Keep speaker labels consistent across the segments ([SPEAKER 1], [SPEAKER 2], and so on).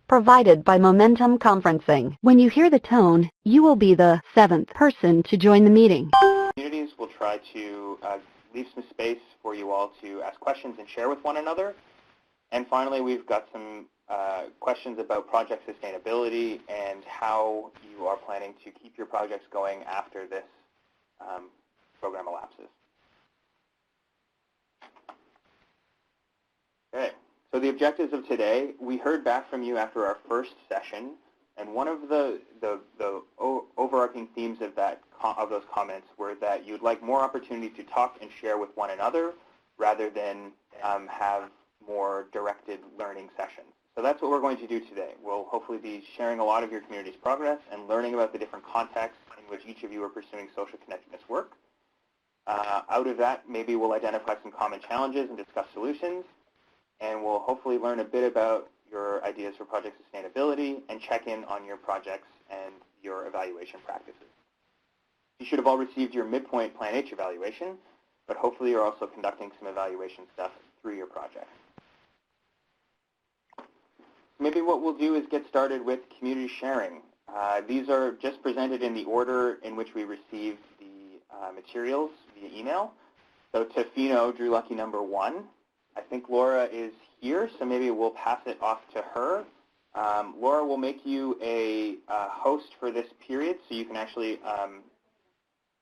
[SPEAKER 1] provided by Momentum Conferencing. When you hear the tone, you will be the 7th person to join the meeting.
[SPEAKER 2] Communities will try to leave some space for you all to ask questions and share with one another. And finally, we've got some questions about project sustainability and how you are planning to keep your projects going after this program elapses. Okay, so the objectives of today, we heard back from you after our first session, and one of the overarching themes of those comments were that you'd like more opportunity to talk and share with one another rather than have more directed learning sessions. So that's what we're going to do today. We'll hopefully be sharing a lot of your community's progress and learning about the different contexts in which each of you are pursuing social connectedness work. Out of that, maybe we'll identify some common challenges and discuss solutions. And we'll hopefully learn a bit about your ideas for project sustainability and check in on your projects and your evaluation practices. You should have all received your midpoint PlanH evaluation, but hopefully you're also conducting some evaluation stuff through your project. Maybe what we'll do is get started with community sharing. These are just presented in the order in which we received the materials via email. So Tofino drew lucky number 1. I think Laura is here, so maybe we'll pass it off to her. Laura will make you a host for this period, so you can actually.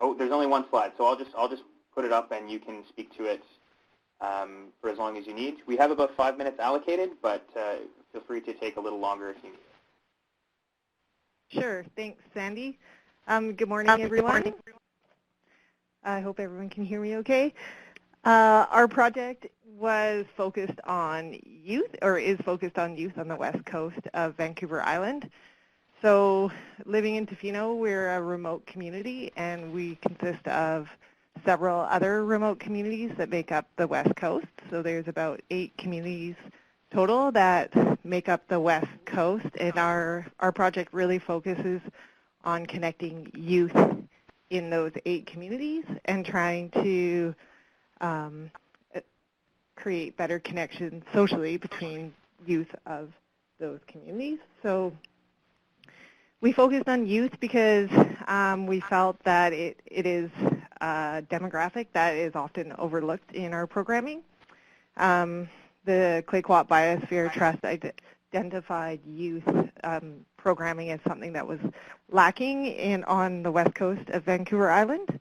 [SPEAKER 2] Oh, there's only one slide, so I'll just put it up, and you can speak to it for as long as you need. We have about 5 minutes allocated, but feel free to take a little longer if you need.
[SPEAKER 3] Sure. Thanks, Sandy. Good morning, everyone. I hope everyone can hear me okay. Our project was focused on youth, or is focused on youth on the west coast of Vancouver Island. So living in Tofino, we're a remote community, and we consist of several other remote communities that make up the west coast. So there's about 8 communities total that make up the west coast, and our project really focuses on connecting youth in those 8 communities and trying to create better connections socially between youth of those communities. So we focused on youth because we felt that it is a demographic that is often overlooked in our programming. The Clayoquot Biosphere Trust identified youth programming as something that was lacking on the west coast of Vancouver Island.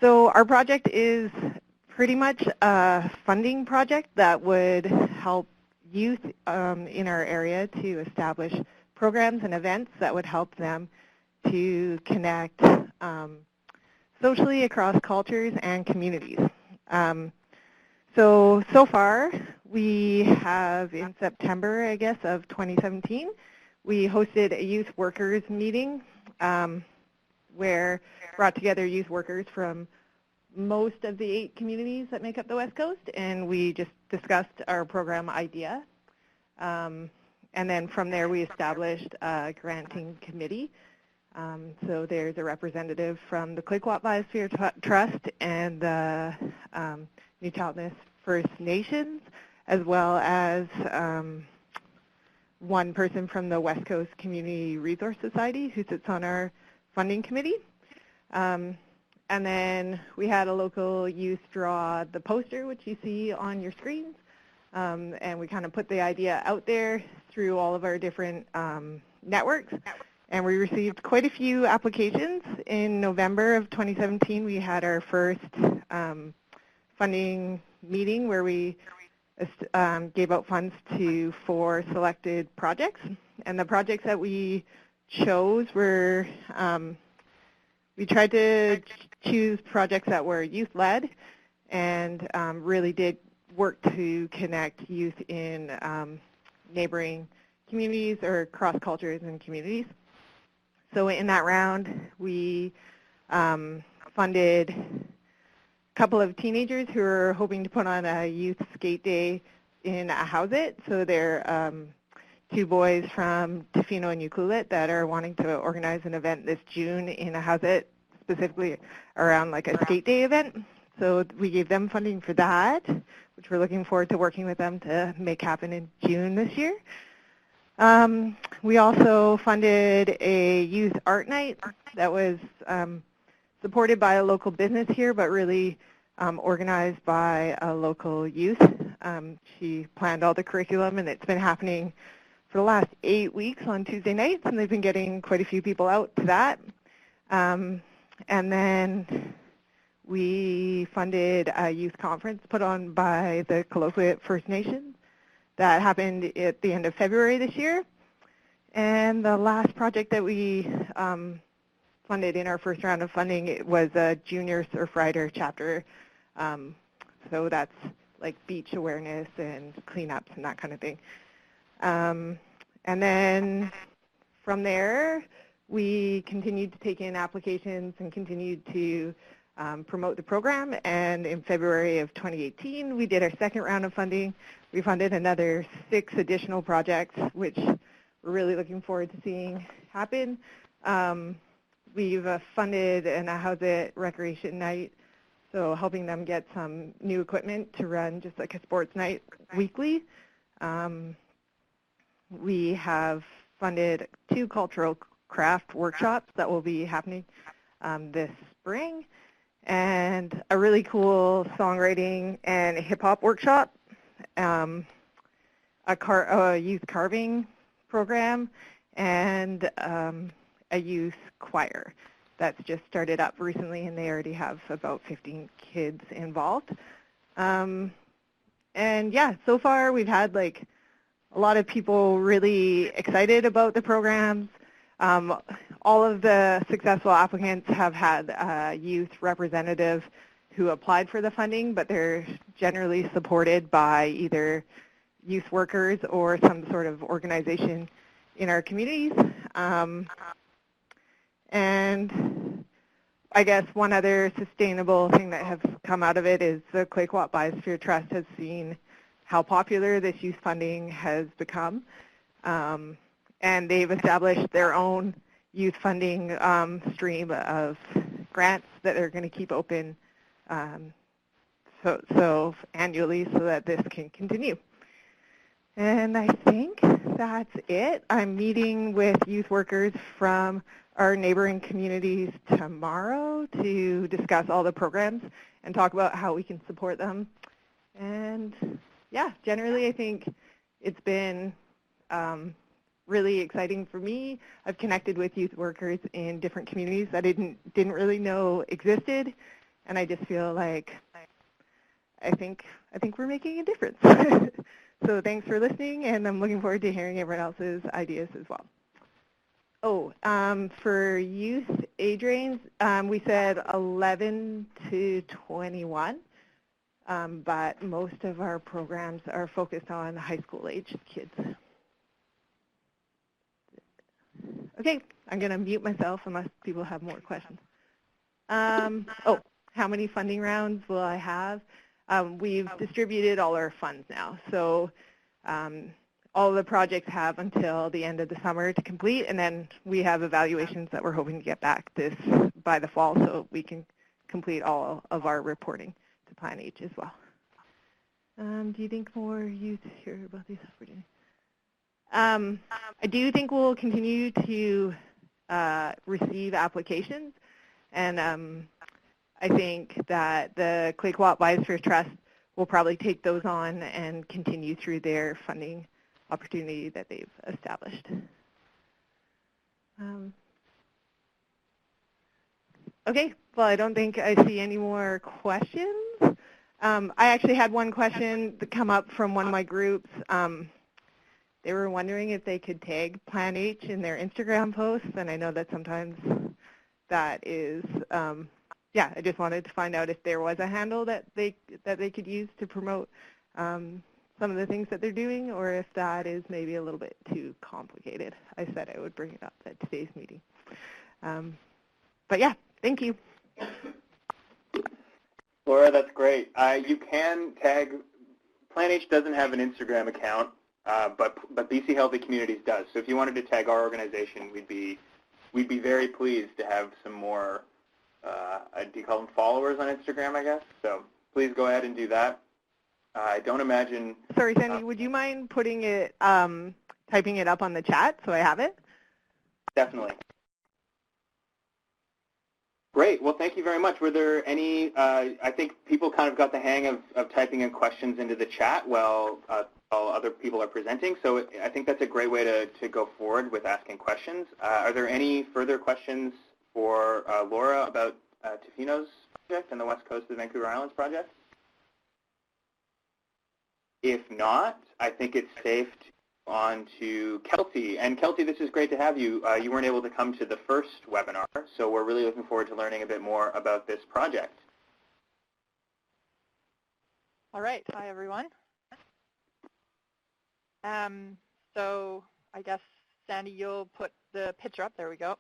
[SPEAKER 3] So our project is pretty much a funding project that would help youth in our area to establish programs and events that would help them to connect socially across cultures and communities. So far, we have in September, I guess, of 2017, we hosted a youth workers meeting where brought together youth workers from most of the 8 communities that make up the West Coast, and we just discussed our program idea. And then from there, we established a granting committee. So there's a representative from the Clayoquot Biosphere Trust and the Untitled First Nations, as well as one person from the West Coast Community Resource Society who sits on our funding committee. And then we had a local youth draw the poster, which you see on your screens. And we kind of put the idea out there through all of our different networks. And we received quite a few applications. In November of 2017, we had our first funding meeting where we gave out funds to 4 selected projects. And the projects that we chose were, we tried to choose projects that were youth-led and really did work to connect youth in neighboring communities or cross cultures and communities. So in that round, we funded a couple of teenagers who are hoping to put on a youth skate day in Ahousaht. So they're 2 boys from Tofino and Ucluelet that are wanting to organize an event this June in Ahousaht, specifically around like a skate day event. So we gave them funding for that, which we're looking forward to working with them to make happen in June this year. We also funded a youth art night that was supported by a local business here, but really organized by a local youth. She planned all the curriculum, and it's been happening for the last 8 weeks on Tuesday nights, and they've been getting quite a few people out to that. And then we funded a youth conference put on by the Colloquiate First Nations that happened at the end of February this year. And the last project that we funded in our first round of funding, it was a junior surfrider chapter. So that's like beach awareness and cleanups and that kind of thing. And then from there, we continued to take in applications and continued to promote the program. And in February of 2018, we did our second round of funding. We funded another 6 additional projects, which we're really looking forward to seeing happen. We've funded an How's It recreation night, so helping them get some new equipment to run just like a sports night weekly. We have funded 2 cultural craft workshops that will be happening this spring, and a really cool songwriting and hip-hop workshop, a youth carving program, and a youth choir that's just started up recently, and they already have about 15 kids involved. And yeah, so far we've had like a lot of people really excited about the programs. All of the successful applicants have had a youth representative who applied for the funding, but they're generally supported by either youth workers or some sort of organization in our communities. And I guess one other sustainable thing that has come out of it is the Quakwat Biosphere Trust has seen how popular this youth funding has become. And they've established their own youth funding stream of grants that they're going to keep open so annually so that this can continue. And I think that's it. I'm meeting with youth workers from our neighboring communities tomorrow to discuss all the programs and talk about how we can support them. And yeah, generally I think it's been really exciting for me. I've connected with youth workers in different communities that I didn't really know existed, and I just feel like I think we're making a difference. So thanks for listening, and I'm looking forward to hearing everyone else's ideas as well. Oh, for youth age range, we said 11 to 21, but most of our programs are focused on high school age kids. Okay, I'm going to mute myself unless people have more questions. Oh, how many funding rounds will I have? We've distributed all our funds now, so all the projects have until the end of the summer to complete, and then we have evaluations that we're hoping to get back by the fall so we can complete all of our reporting to PlanH as well. Do you think more youth hear about these opportunities? I do think we'll continue to receive applications, and I think that the Quakwat Biosphere Trust will probably take those on and continue through their funding opportunity that they've established. Okay, well, I don't think I see any more questions. I actually had one question that come up from one of my groups. They were wondering if they could tag PlanH in their Instagram posts, and I know that sometimes that is, yeah, I just wanted to find out if there was a handle that they could use to promote some of the things that they're doing, or if that is maybe a little bit too complicated. I said I would bring it up at today's meeting. But yeah, thank you.
[SPEAKER 2] Laura, that's great. You can tag, PlanH doesn't have an Instagram account, but BC Healthy Communities does. So if you wanted to tag our organization, we'd be very pleased to have some more, do you call them followers on Instagram, I guess? So please go ahead and do that. I don't imagine...
[SPEAKER 3] Sorry, Sandy, would you mind putting it, typing it up on the chat so I have it.
[SPEAKER 2] Definitely. Great. Well, thank you very much. Were there any, I think people kind of got the hang of typing in questions into the chat while other people are presenting, so I think that's a great way to go forward with asking questions. Are there any further questions for Laura about Tofino's project and the West Coast of the Vancouver Islands project? If not, I think it's safe to move on to Kelty. And Kelty, this is great to have you. You weren't able to come to the first webinar, so we're really looking forward to learning a bit more about this project.
[SPEAKER 4] All right. Hi, everyone. So I guess, Sandy, you'll put the picture up. There we go.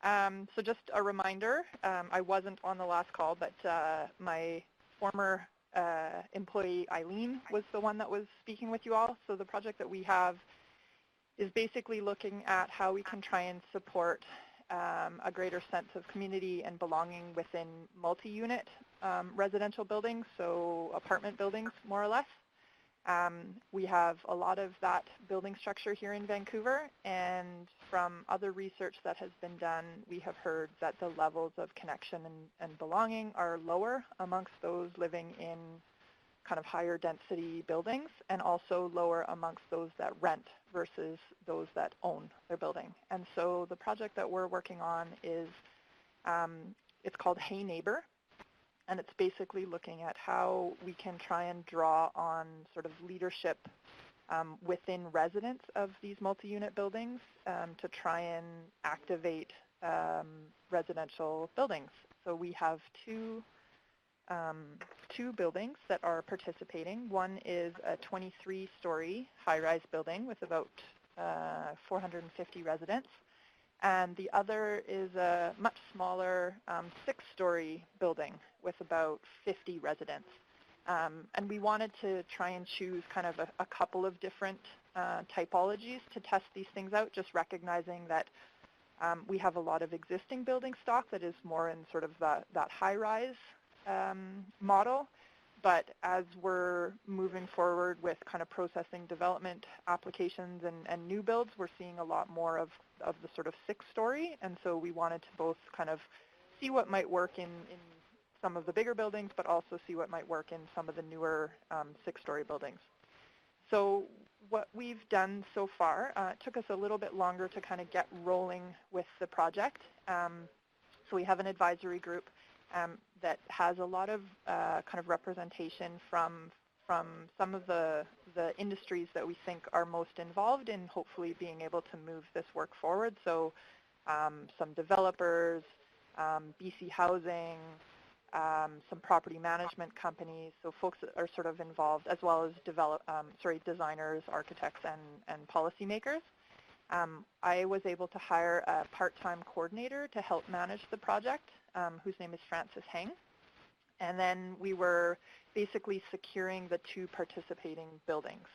[SPEAKER 4] So just a reminder, I wasn't on the last call, but my former employee Eileen was the one that was speaking with you all. So the project that we have is basically looking at how we can try and support a greater sense of community and belonging within multi-unit residential buildings, so apartment buildings more or less. We have a lot of that building structure here in Vancouver, and from other research that has been done, we have heard that the levels of connection and belonging are lower amongst those living in kind of higher density buildings, and also lower amongst those that rent versus those that own their building. And so the project that we're working on is, it's called Hey Neighbor. And it's basically looking at how we can try and draw on sort of leadership within residents of these multi-unit buildings to try and activate residential buildings. So we have two buildings that are participating. One is a 23-story high-rise building with about 450 residents. And the other is a much smaller 6-story building with about 50 residents. And we wanted to try and choose kind of a couple of different typologies to test these things out, just recognizing that we have a lot of existing building stock that is more in sort of that high-rise model. But as we're moving forward with kind of processing development applications and new builds, we're seeing a lot more of the sort of 6-story. And so we wanted to both kind of see what might work in some of the bigger buildings, but also see what might work in some of the newer 6-story buildings. So what we've done so far, it took us a little bit longer to kind of get rolling with the project. So we have an advisory group that has a lot of kind of representation from some of the industries that we think are most involved in hopefully being able to move this work forward. So some developers, BC Housing, some property management companies, so folks that are sort of involved, as well as designers, architects, and policymakers. I was able to hire a part-time coordinator to help manage the project, whose name is Francis Heng. And then we were basically securing the two participating buildings.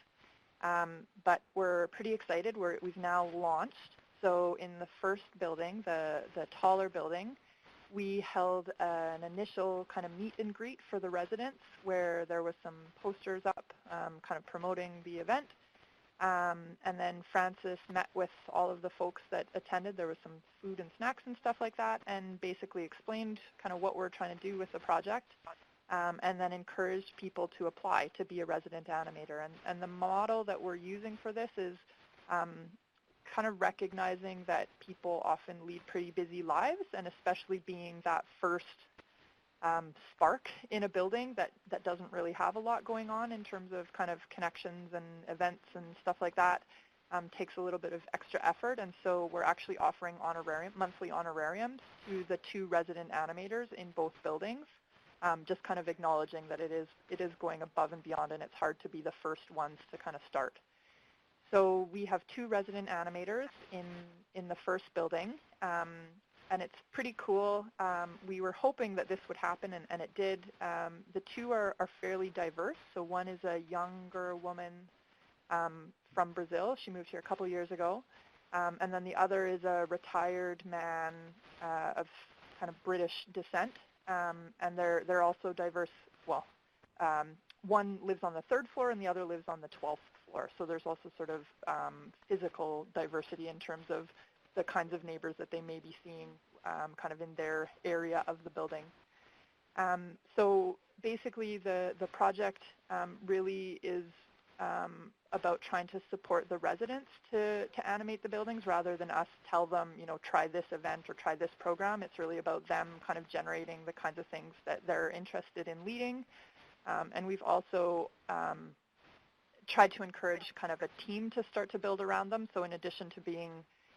[SPEAKER 4] But we're pretty excited. We've now launched. So in the first building, the taller building, we held an initial kind of meet and greet for the residents where there was some posters up kind of promoting the event. And then Francis met with all of the folks that attended. There was some food and snacks and stuff like that, and basically explained kind of what we're trying to do with the project, and then encouraged people to apply to be a resident animator. And the model that we're using for this is kind of recognizing that people often lead pretty busy lives, and especially being that first spark in a building that doesn't really have a lot going on in terms of kind of connections and events and stuff like that, takes a little bit of extra effort. And so we're actually offering monthly honorariums to the two resident animators in both buildings, just kind of acknowledging that it is going above and beyond, and it's hard to be the first ones to kind of start. So we have two resident animators in the first building, and it's pretty cool. We were hoping that this would happen, and it did. The two are fairly diverse. So one is a younger woman from Brazil. She moved here a couple years ago. And then the other is a retired man of kind of British descent. And they're also diverse. Well, one lives on the 3rd floor, and the other lives on the 12th floor. So there's also sort of physical diversity in terms of the kinds of neighbors that they may be seeing kind of in their area of the building. So basically the project really is about trying to support the residents to animate the buildings rather than us tell them, try this event or try this program. It's really about them kind of generating the kinds of things that they're interested in leading. And we've also tried to encourage kind of a team to start to build around them. So in addition to being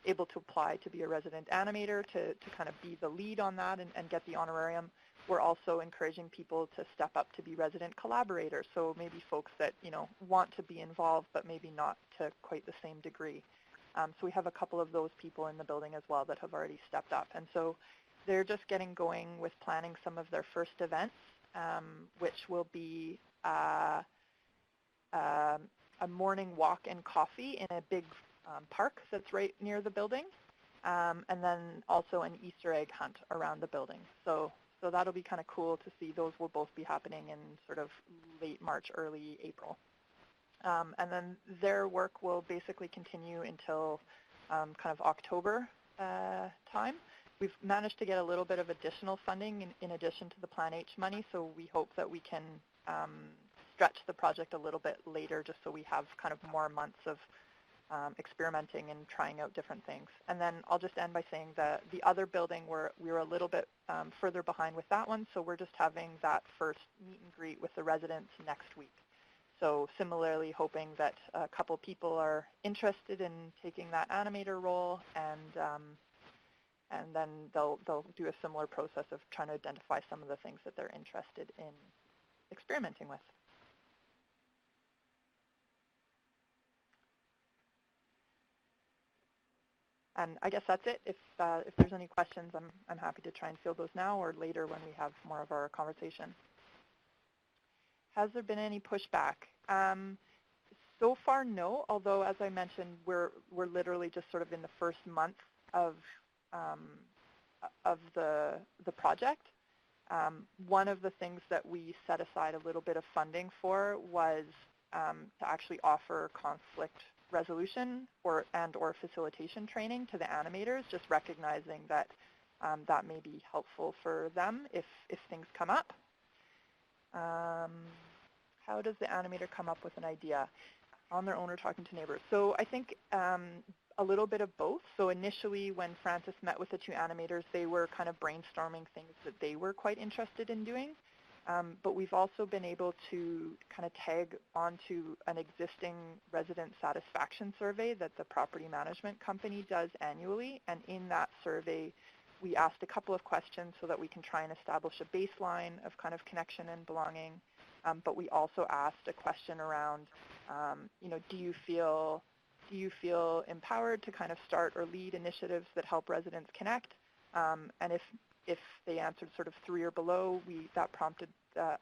[SPEAKER 4] able to apply to be a resident animator, to kind of be the lead on that and get the honorarium, we're also encouraging people to step up to be resident collaborators. So maybe folks that, want to be involved, but maybe not to quite the same degree. So we have a couple of those people in the building as well that have already stepped up. And so they're just getting going with planning some of their first events, which will be a morning walk and coffee in a big park that's right near the building, and then also an Easter egg hunt around the building. So that'll be kind of cool to see. Those will both be happening in sort of late March, early April. And then their work will basically continue until kind of October time. We've managed to get a little bit of additional funding in addition to the PlanH money, so we hope that we can stretch the project a little bit later just so we have kind of more months of experimenting and trying out different things. And then I'll just end by saying that the other building, we were a little bit further behind with that one, so we're just having that first meet and greet with the residents next week. So similarly, hoping that a couple people are interested in taking that animator role, and then they'll do a similar process of trying to identify some of the things that they're interested in experimenting with. And I guess that's it. If there's any questions, I'm happy to try and field those now or later when we have more of our conversation. Has there been any pushback? So far, no. Although, as I mentioned, we're literally just sort of in the first month of the project. One of the things that we set aside a little bit of funding for was to actually offer conflict resolution or facilitation training to the animators, just recognizing that that may be helpful for them if things come up. How does the animator come up with an idea? On their own or talking to neighbors? So I think a little bit of both. So initially when Francis met with the two animators, they were kind of brainstorming things that they were quite interested in doing. But we've also been able to kind of tag onto an existing resident satisfaction survey that the property management company does annually. And in that survey, we asked a couple of questions so that we can try and establish a baseline of kind of connection and belonging. But we also asked a question around, do you feel empowered to kind of start or lead initiatives that help residents connect? And if they answered sort of 3 or below, that prompted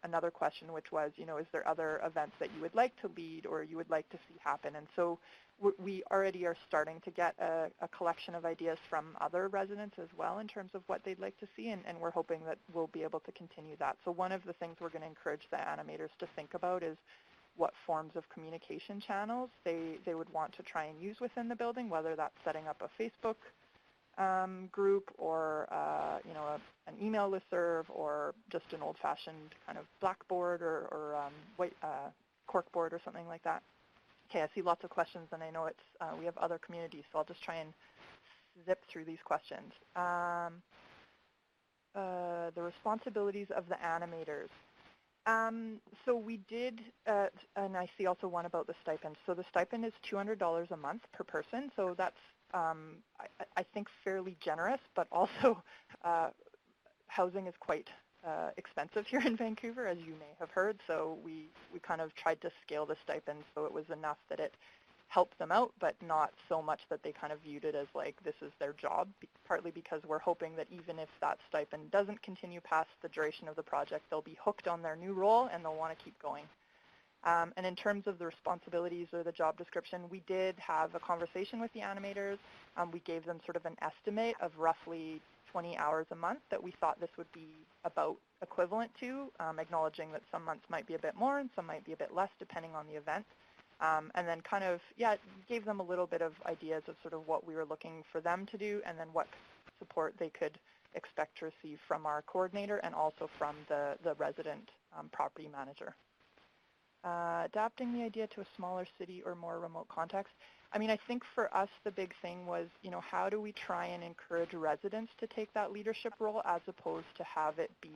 [SPEAKER 4] another question, which was, is there other events that you would like to lead or you would like to see happen? And so we already are starting to get a collection of ideas from other residents as well in terms of what they'd like to see, and we're hoping that we'll be able to continue that. So one of the things we're going to encourage the animators to think about is what forms of communication channels they would want to try and use within the building, whether that's setting up a Facebook group or an email listserv or just an old-fashioned kind of blackboard or white corkboard or something like that. Okay, I see lots of questions, and I know we have other communities, so I'll just try and zip through these questions. The responsibilities of the animators. So we did, and I see also one about the stipend. So the stipend is $200 a month per person, so that's I think fairly generous, but also housing is quite expensive here in Vancouver, as you may have heard, so we kind of tried to scale the stipend so it was enough that it helped them out, but not so much that they kind of viewed it as like this is their job, partly because we're hoping that even if that stipend doesn't continue past the duration of the project, they'll be hooked on their new role and they'll want to keep going. And in terms of the responsibilities or the job description, we did have a conversation with the animators. We gave them sort of an estimate of roughly 20 hours a month that we thought this would be about equivalent to, acknowledging that some months might be a bit more and some might be a bit less depending on the event. and then kind of, gave them a little bit of ideas of sort of what we were looking for them to do and then what support they could expect to receive from our coordinator and also from the resident property manager. Adapting the idea to a smaller city or more remote context. I mean, I think for us the big thing was, how do we try and encourage residents to take that leadership role as opposed to have it be,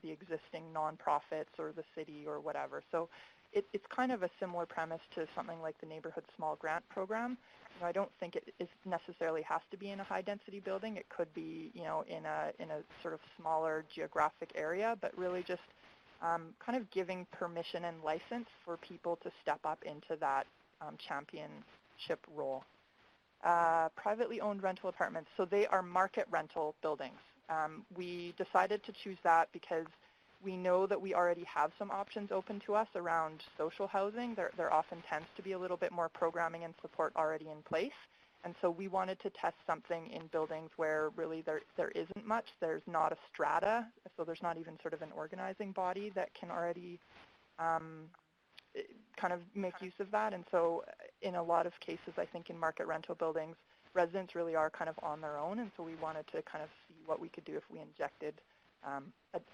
[SPEAKER 4] the existing nonprofits or the city or whatever. So it's kind of a similar premise to something like the Neighborhood Small Grant Program. I don't think it necessarily has to be in a high-density building. It could be, in a sort of smaller geographic area, but really just kind of giving permission and license for people to step up into that championship role. Privately owned rental apartments, so they are market rental buildings. We decided to choose that because we know that we already have some options open to us around social housing. There often tends to be a little bit more programming and support already in place. And so we wanted to test something in buildings where really there isn't much. There's not a strata, so there's not even sort of an organizing body that can already kind of make use of that. And so in a lot of cases, I think in market rental buildings, residents really are kind of on their own. And so we wanted to kind of see what we could do if we injected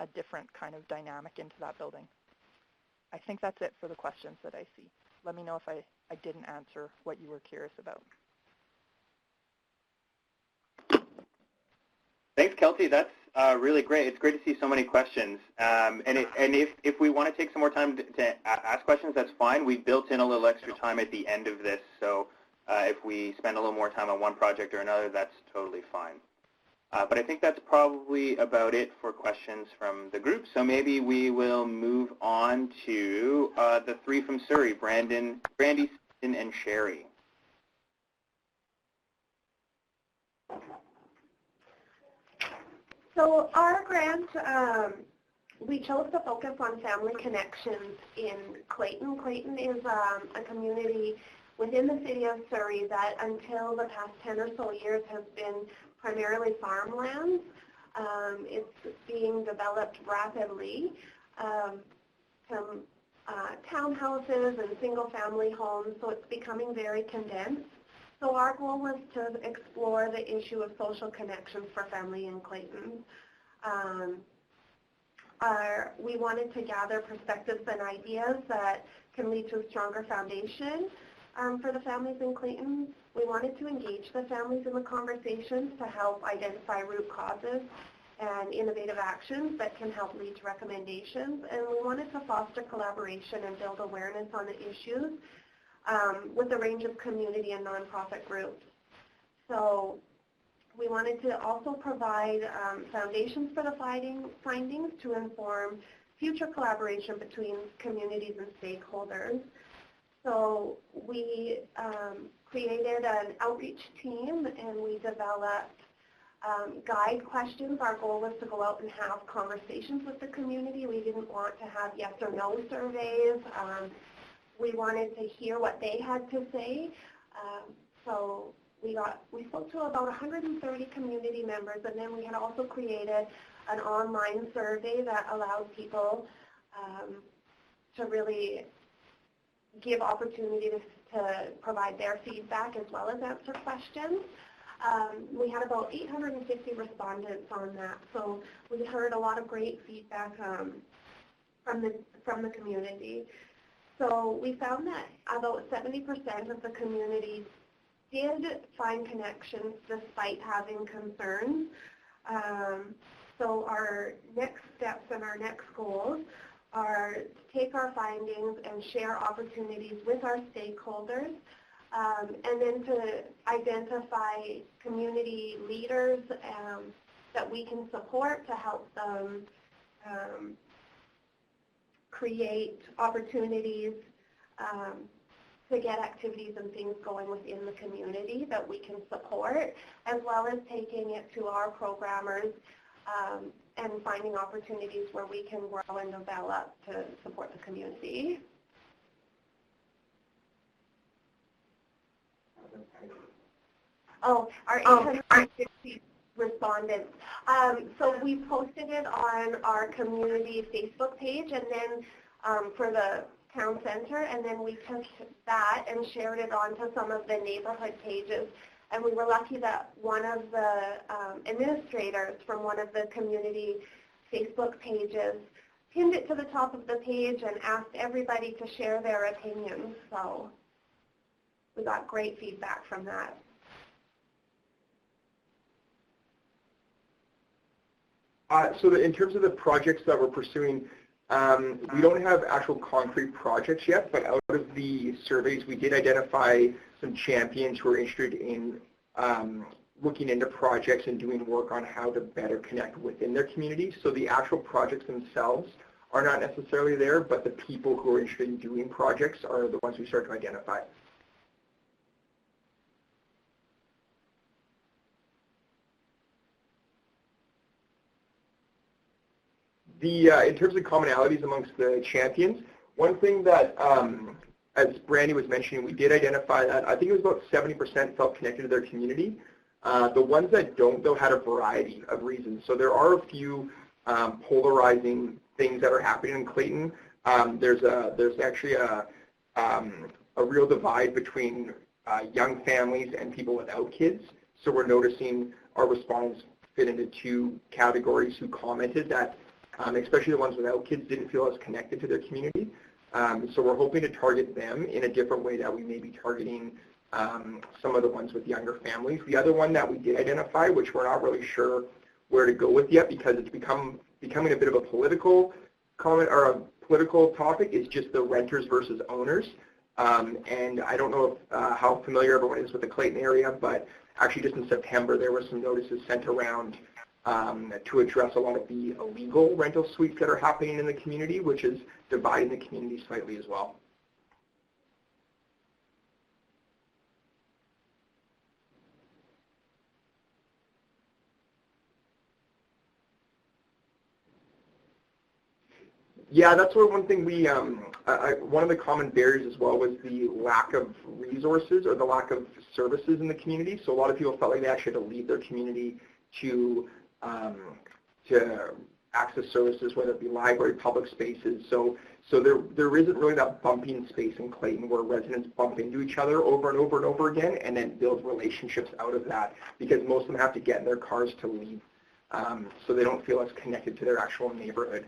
[SPEAKER 4] a different kind of dynamic into that building. I think that's it for the questions that I see. Let me know if I didn't answer what you were curious about.
[SPEAKER 2] Thanks, Kelsey. That's really great. It's great to see so many questions. And if we want to take some more time to ask questions, that's fine. We built in a little extra time at the end of this, so if we spend a little more time on one project or another, that's totally fine. But I think that's probably about it for questions from the group. So maybe we will move on to the three from Surrey, Brandy, Susan, and Sherry.
[SPEAKER 5] So our grant, we chose to focus on family connections in Clayton. Clayton is a community within the city of Surrey that until the past 10 or so years has been primarily farmland. It's being developed rapidly. Some townhouses and single-family homes, so it's becoming very condensed. So our goal was to explore the issue of social connections for family in Clayton. We wanted to gather perspectives and ideas that can lead to a stronger foundation for the families in Clayton. We wanted to engage the families in the conversations to help identify root causes and innovative actions that can help lead to recommendations. And we wanted to foster collaboration and build awareness on the issues with a range of community and nonprofit groups. So we wanted to also provide foundations for the findings to inform future collaboration between communities and stakeholders. So we created an outreach team and we developed guide questions. Our goal was to go out and have conversations with the community. We didn't want to have yes or no surveys. We wanted to hear what they had to say. So we spoke to about 130 community members, and then we had also created an online survey that allowed people to really give opportunities to provide their feedback as well as answer questions. We had about 850 respondents on that, so we heard a lot of great feedback from the community. So we found that about 70% of the community did find connections despite having concerns. So our next steps and our next goals are to take our findings and share opportunities with our stakeholders, and then to identify community leaders that we can support to help them create opportunities to get activities and things going within the community that we can support, as well as taking it to our programmers and finding opportunities where we can grow and develop to support the community. Oh, our 860 respondents. So we posted it on our community Facebook page, and then for the town center, and then we took that and shared it onto some of the neighborhood pages. And we were lucky that one of the administrators from one of the community Facebook pages pinned it to the top of the page and asked everybody to share their opinions. So we got great feedback from that.
[SPEAKER 6] So in terms of the projects that we're pursuing, we don't have actual concrete projects yet, but out of the surveys, we did identify some champions who are interested in looking into projects and doing work on how to better connect within their community. So the actual projects themselves are not necessarily there, but the people who are interested in doing projects are the ones we start to identify. In terms of commonalities amongst the champions, one thing that, as Brandy was mentioning, we did identify that I think it was about 70% felt connected to their community. The ones that don't, though, had a variety of reasons. So there are a few polarizing things that are happening in Clayton. There's actually a real divide between young families and people without kids. So we're noticing our respondents fit into two categories who commented that especially the ones without kids didn't feel as connected to their community. So we're hoping to target them in a different way that we may be targeting some of the ones with younger families. The other one that we did identify, which we're not really sure where to go with yet because it's becoming a bit of a political comment or a political topic, is just the renters versus owners. And I don't know how familiar everyone is with the Clayton area, but actually just in September there were some notices sent around to address a lot of the illegal rental suites that are happening in the community, which is dividing the community slightly as well. Yeah, that's one thing we, one of the common barriers as well was the lack of resources or the lack of services in the community. So a lot of people felt like they actually had to leave their community to access services, whether it be library, public spaces. So there isn't really that bumping space in Clayton where residents bump into each other over and over and over again and then build relationships out of that, because most of them have to get in their cars to leave. So they don't feel as connected to their actual neighborhood.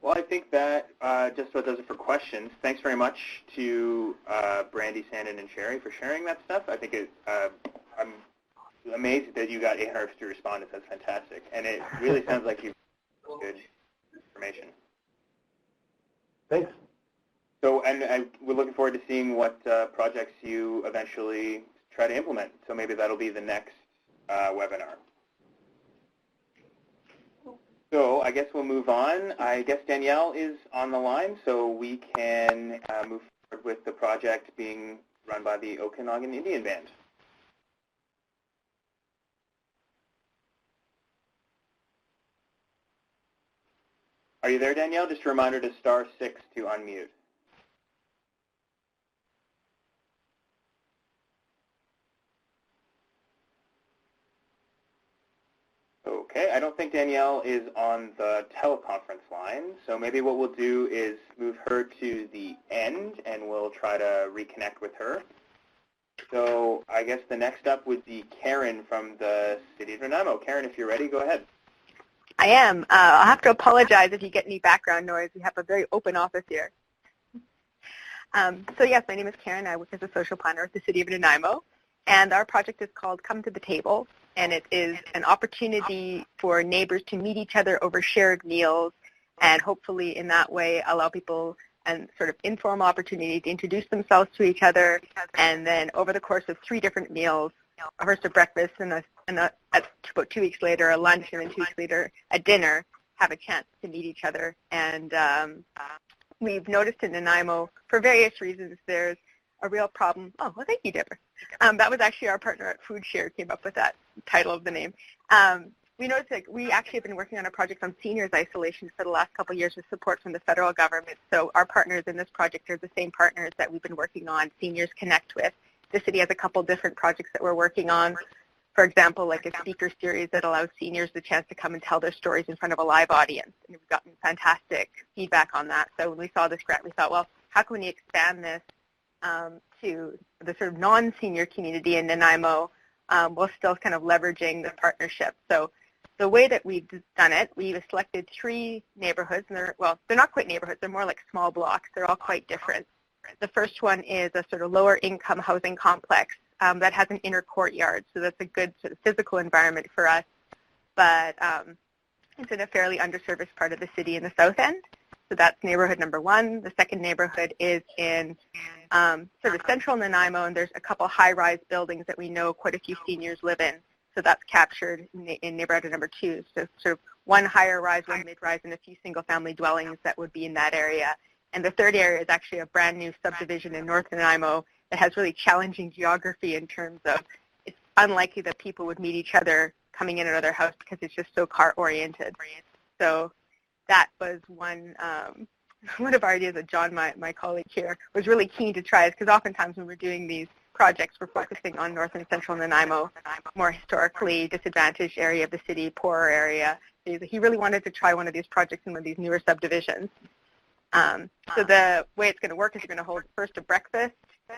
[SPEAKER 2] Well, I think that just about does it for questions. Thanks very much to Brandy, Sandon, and Sherry for sharing that stuff. I think I'm amazed that you got 850 respondents. That's fantastic. And it really sounds like you've got good information.
[SPEAKER 6] Thanks.
[SPEAKER 2] So, and we're looking forward to seeing what projects you eventually try to implement. So maybe that'll be the next webinar. So I guess we'll move on. I guess Danielle is on the line, so we can move forward with the project being run by the Okanagan Indian Band. Are you there, Danielle? Just a reminder to *6 to unmute. Okay, I don't think Danielle is on the teleconference line, so maybe what we'll do is move her to the end and we'll try to reconnect with her. So I guess the next up would be Karen from the City of Nanaimo. Karen, if you're ready, go ahead.
[SPEAKER 7] I am. I'll have to apologize if you get any background noise. We have a very open office here. So yes, my name is Karen. I work as a social planner at the City of Nanaimo, and our project is called Come to the Table. And it is an opportunity for neighbors to meet each other over shared meals and hopefully in that way allow people and sort of informal opportunity to introduce themselves to each other, and then over the course of 3 different meals, first a breakfast and about 2 weeks later a lunch, and then 2 weeks later a dinner, have a chance to meet each other. And we've noticed in Nanaimo, for various reasons, there's a real problem. Oh, well, thank you, Deborah. That was actually our partner at Food Share came up with that title of the name. We noticed that we actually have been working on a project on seniors isolation for the last couple of years with support from the federal government. So our partners in this project are the same partners that we've been working on Seniors Connect with. The city has a couple different projects that we're working on. for example, like a speaker series that allows seniors the chance to come and tell their stories in front of a live audience. And we've gotten fantastic feedback on that. So when we saw this grant, we thought, well, how can we expand this to the sort of non-senior community in Nanaimo while still kind of leveraging the partnership? So the way that we've done it, we've selected 3 neighborhoods. And they're not quite neighborhoods. They're more like small blocks. They're all quite different. The first one is a sort of lower income housing complex that has an inner courtyard, so that's a good sort of physical environment for us, but it's in a fairly underserviced part of the city in the south end. So that's neighborhood number 1. The second neighborhood is in sort of central Nanaimo, and there's a couple high-rise buildings that we know quite a few seniors live in, so that's captured in neighborhood number 2. So sort of 1 higher rise, 1 mid-rise, and a few single-family dwellings that would be in that area. And the third area is actually a brand new subdivision in North Nanaimo that has really challenging geography in terms of it's unlikely that people would meet each other coming in another house because it's just so car-oriented. So that was one of our ideas that John, my colleague here, was really keen to try, because oftentimes when we're doing these projects, we're focusing on north and central Nanaimo, more historically disadvantaged area of the city, poorer area. He really wanted to try one of these projects in one of these newer subdivisions. So the way it's going to work is you're going to hold first a breakfast.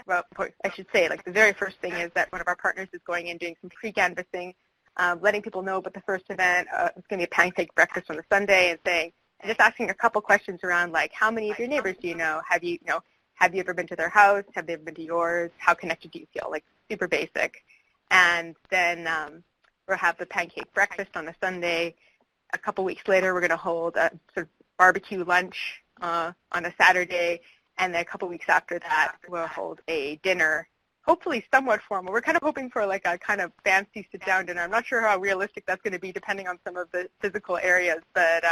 [SPEAKER 7] Well, I should say, like the very first thing is that one of our partners is going in doing some pre-canvassing, letting people know about the first event. It's going to be a pancake breakfast on the Sunday, and just asking a couple questions around like, how many of your neighbors do you know? Have you ever been to their house? Have they ever been to yours? How connected do you feel? Like super basic. And then we'll have the pancake breakfast on a Sunday. A couple weeks later, we're going to hold a sort of barbecue lunch on a Saturday, and then a couple weeks after that, we'll hold a dinner, hopefully somewhat formal. We're kind of hoping for like a kind of fancy sit-down dinner. I'm not sure how realistic that's going to be depending on some of the physical areas, but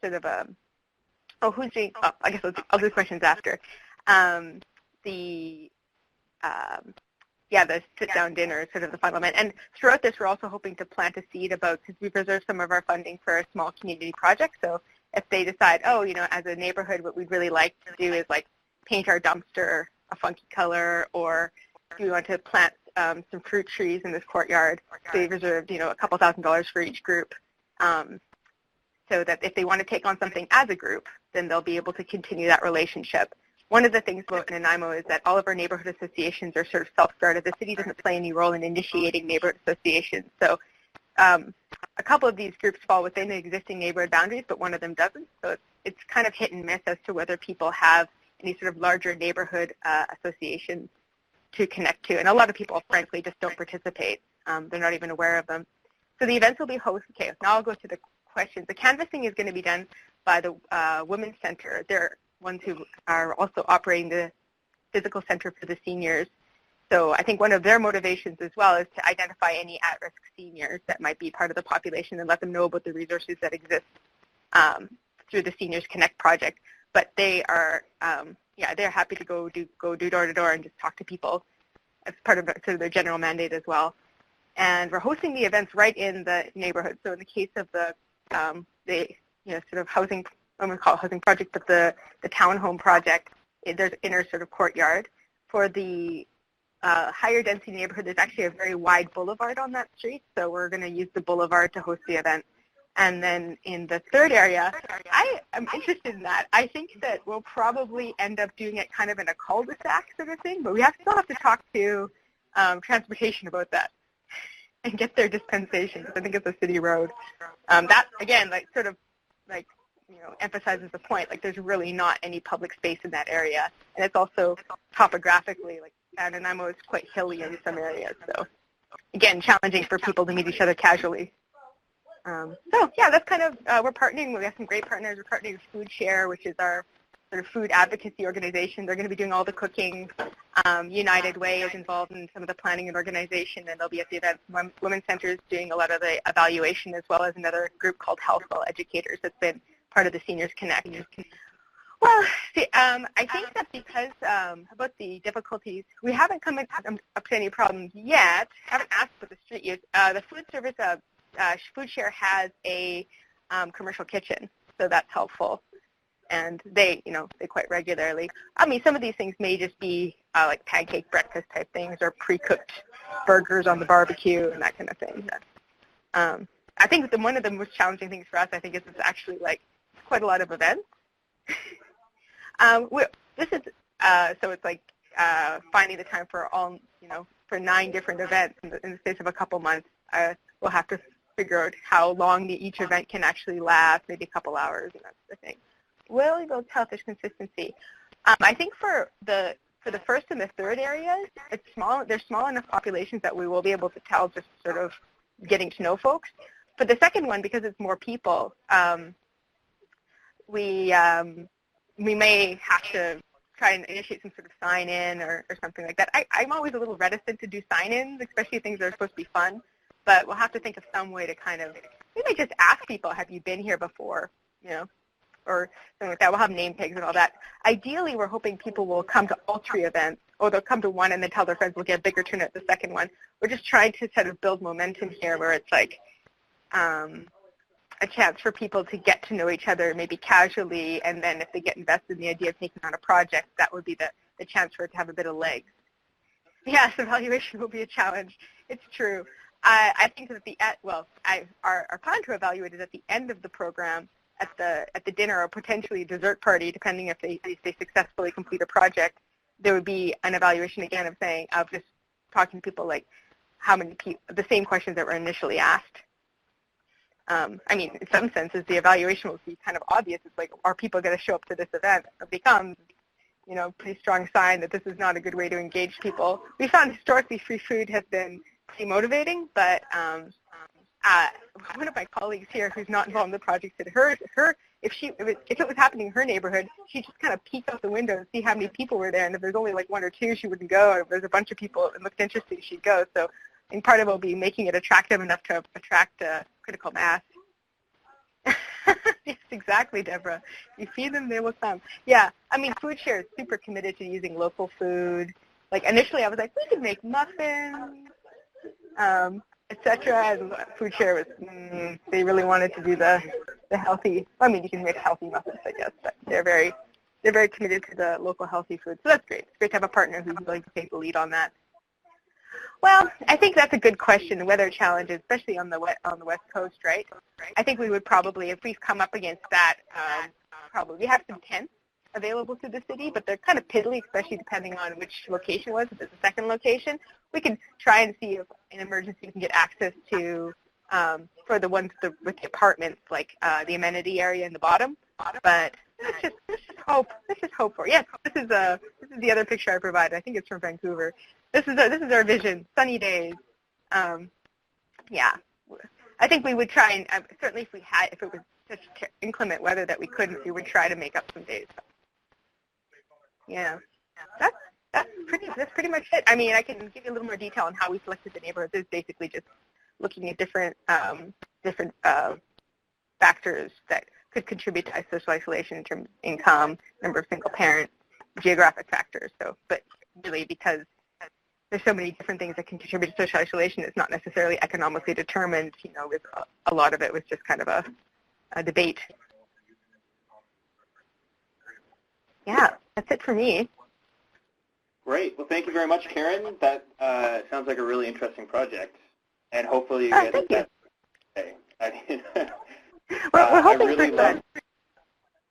[SPEAKER 7] sort of I guess I'll do questions after. The sit-down dinner is sort of the final event. And throughout this, we're also hoping to plant a seed because we've reserved some of our funding for a small community project. So if they decide, as a neighborhood, what we'd really like to do is like paint our dumpster a funky color, or do we want to plant some fruit trees in this courtyard? So we've reserved, a couple $1,000s for each group, so that if they want to take on something as a group, then they'll be able to continue that relationship. One of the things about Nanaimo is that all of our neighborhood associations are sort of self-started. The city doesn't play any role in initiating neighborhood associations. So a couple of these groups fall within the existing neighborhood boundaries, but one of them doesn't. So it's kind of hit and miss as to whether people have any sort of larger neighborhood associations to connect to. And a lot of people, frankly, just don't participate. They're not even aware of them. So the events will be hosted. Okay, now I'll go to the questions. The canvassing is going to be done by the Women's Center. They're ones who are also operating the physical center for the seniors. So I think one of their motivations as well is to identify any at-risk seniors that might be part of the population and let them know about the resources that exist through the Seniors Connect project. But they are, they're happy to go do door-to-door and just talk to people as part of sort of their general mandate as well. And we're hosting the events right in the neighborhood. So in the case of the sort of housing, I'm going to call it housing project, but the townhome project, there's inner sort of courtyard. For the higher density neighborhood, there's actually a very wide boulevard on that street, so we're going to use the boulevard to host the event. And then in the third area, I am interested in that. I think that we'll probably end up doing it kind of in a cul-de-sac sort of thing, but we still have to talk to transportation about that and get their dispensation, because I think it's a city road. That, again, emphasizes the point, like there's really not any public space in that area. And it's also topographically, Nanaimo is quite hilly in some areas. So, again, challenging for people to meet each other casually. That's kind of, we're partnering. We have some great partners. We're partnering with Food Share, which is our sort of food advocacy organization. They're going to be doing all the cooking. United Way is involved in some of the planning and organization, and they'll be at the event. Women's Center is doing a lot of the evaluation, as well as another group called Healthful Educators that's been part of the Seniors Connect. Well, see, I think that because about the difficulties, we haven't come up to any problems yet. Haven't asked for the street use. The food service, Food Share has a commercial kitchen, so that's helpful. And they quite regularly. I mean, some of these things may just be like pancake breakfast type things or pre-cooked burgers on the barbecue and that kind of thing. I think that one of the most challenging things for us, I think, is it's actually like quite a lot of events. This is so it's like finding the time for all, for 9 different events in the space of a couple months. We'll have to figure out how long each event can actually last, maybe a couple hours and that sort of thing. Will we be able to tell if there's consistency? I think for the first and the third areas, it's small. They're small enough populations that we will be able to tell just sort of getting to know folks. For the second one, because it's more people, we may have to try and initiate some sort of sign-in or something like that. I'm always a little reticent to do sign-ins, especially things that are supposed to be fun. But we'll have to think of some way to kind of maybe just ask people, have you been here before, or something like that. We'll have name tags and all that. Ideally, we're hoping people will come to all 3 events, or they'll come to one and then tell their friends we'll get a bigger turnout at the second one. We're just trying to sort of build momentum here where it's like a chance for people to get to know each other maybe casually, and then if they get invested in the idea of taking on a project, that would be the chance for it to have a bit of legs. Yes, evaluation will be a challenge. It's true. I think that our plan to evaluate is at the end of the program, at the dinner or potentially dessert party, depending if they successfully complete a project. There would be an evaluation again of just talking to people like how many people, the same questions that were initially asked. I mean, in some senses, the evaluation will be kind of obvious. It's like, are people going to show up to this event? It becomes, pretty strong sign that this is not a good way to engage people. We found historically free food has been pretty motivating, but one of my colleagues here who's not involved in the project said if it was happening in her neighborhood, she'd just kind of peek out the window and see how many people were there, and if there's only like 1 or 2, she wouldn't go, and if there's a bunch of people and looked interesting, she'd go. So I think part of it will be making it attractive enough to attract critical mass. Yes, exactly, Deborah. You feed them, they will come. Yeah, I mean, FoodShare is super committed to using local food. Like initially I was like, we could make muffins, etc. And FoodShare was, they really wanted to do the healthy. I mean, you can make healthy muffins, I guess, but they're very committed to the local healthy food. So that's great. It's great to have a partner who's willing to take the lead on that. Well, I think that's a good question. Weather challenges, especially on the West Coast, right? I think we would probably, if we've come up against that, probably we have some tents available to the city, but they're kind of piddly, especially depending on which location it was. If it's a second location, we can try and see if in emergency we can get access to for the ones with the apartments, like the amenity area in the bottom. But let's just hope. Let's just hope for it. Yes, this is the other picture I provided. I think it's from Vancouver. This is our vision. Sunny days. Yeah, I think we would try and certainly if it was such inclement weather that we couldn't, we would try to make up some days. Yeah, that's pretty much it. I mean, I can give you a little more detail on how we selected the neighborhoods. It's basically just looking at different factors that could contribute to social isolation in terms of income, number of single parents, geographic factors. So, but really because there's so many different things that can contribute to social isolation, it's not necessarily economically determined. With a lot of it was just kind of a debate. Yeah, that's it for me.
[SPEAKER 2] Great. Well, thank you very much, Karen. That sounds like a really interesting project, and hopefully you get it.
[SPEAKER 7] We're hoping
[SPEAKER 2] I really
[SPEAKER 7] for
[SPEAKER 2] love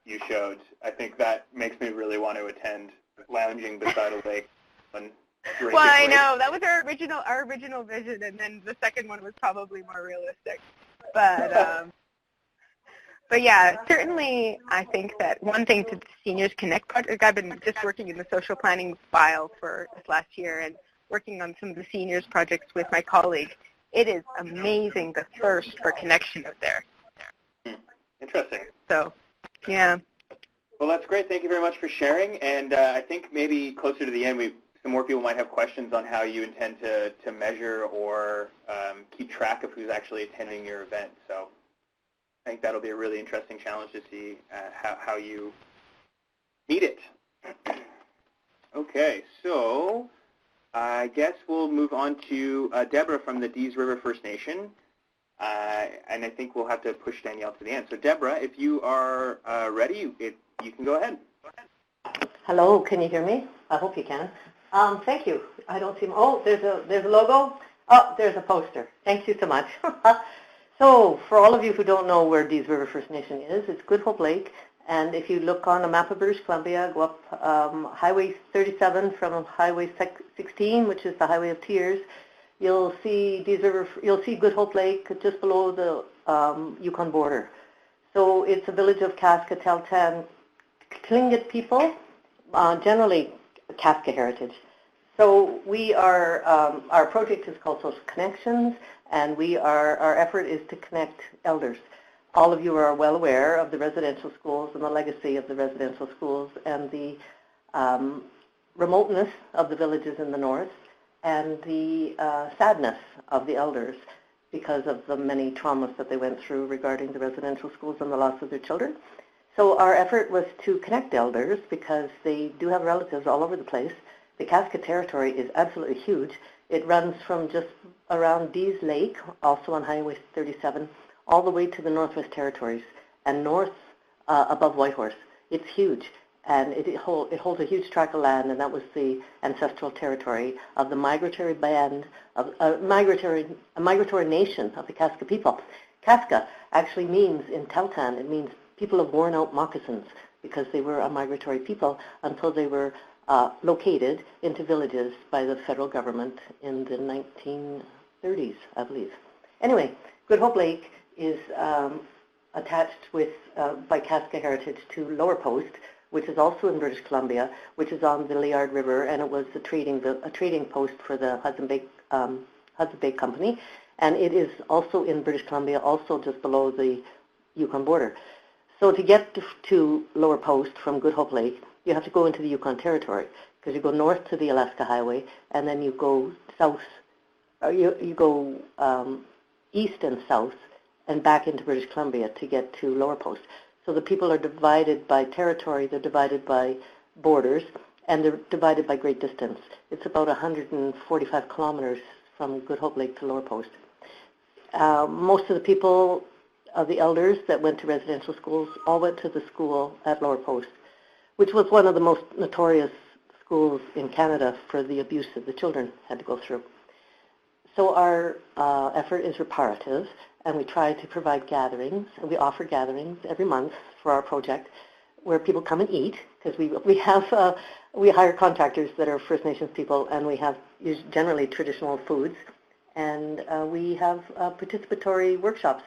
[SPEAKER 2] you showed. I think that makes me really want to attend lounging beside a lake. Well,
[SPEAKER 7] I know that was our original vision, and then the second one was probably more realistic. But yeah, certainly I think that one thing to the Seniors Connect project, I've been just working in the social planning file for this last year and working on some of the seniors projects with my colleague. It is amazing the thirst for connection out there.
[SPEAKER 2] Interesting.
[SPEAKER 7] So, yeah.
[SPEAKER 2] Well, that's great. Thank you very much for sharing. And I think maybe closer to the end, some more people might have questions on how you intend to measure or keep track of who's actually attending your event. So I think that'll be a really interesting challenge to see how you meet it. Okay, so I guess we'll move on to Deborah from the Dease River First Nation. And I think we'll have to push Danielle to the end. So Deborah, if you are ready, you can go ahead.
[SPEAKER 8] Hello, can you hear me? I hope you can. Thank you. I don't see. Oh, there's a logo. Oh, there's a poster. Thank you so much. So, for all of you who don't know where Dease River First Nation is, it's Good Hope Lake. And if you look on a map of British Columbia, go up Highway 37 from Highway 16, which is the Highway of Tears, you'll see Dease River. You'll see Good Hope Lake just below the Yukon border. So it's a village of Kaska, Teltan, Tlingit people, generally Kaska heritage. So we are, our project is called Social Connections, and our effort is to connect elders. All of you are well aware of the residential schools and the legacy of the residential schools and the remoteness of the villages in the north and the sadness of the elders because of the many traumas that they went through regarding the residential schools and the loss of their children. So our effort was to connect elders because they do have relatives all over the place. The Kaska territory is absolutely huge. It runs from just around Dease Lake, also on Highway 37, all the way to the Northwest Territories and north above Whitehorse. It's huge, and it holds a huge tract of land, and that was the ancestral territory of the migratory band, of a migratory nation of the Kaska people. Kaska actually means, in Teltan, it means people of worn out moccasins, because they were a migratory people until they were located into villages by the federal government in the 1930s, I believe. Anyway, Good Hope Lake is attached with, by Kaska heritage to Lower Post, which is also in British Columbia, which is on the Liard River, and it was a trading post for the Hudson Bay Company, and it is also in British Columbia, also just below the Yukon border. So to get to Lower Post from Good Hope Lake, you have to go into the Yukon Territory, because you go north to the Alaska Highway, and then you go south, you go east and south, and back into British Columbia to get to Lower Post. So the people are divided by territory, they're divided by borders, and they're divided by great distance. It's about 145 kilometers from Good Hope Lake to Lower Post. Most of the people, the elders that went to residential schools, all went to the school at Lower Post, which was one of the most notorious schools in Canada for the abuse that the children had to go through. So our effort is reparative, and we try to provide gatherings, and we offer gatherings every month for our project where people come and eat, because we hire contractors that are First Nations people, and we have generally traditional foods, and we have participatory workshops.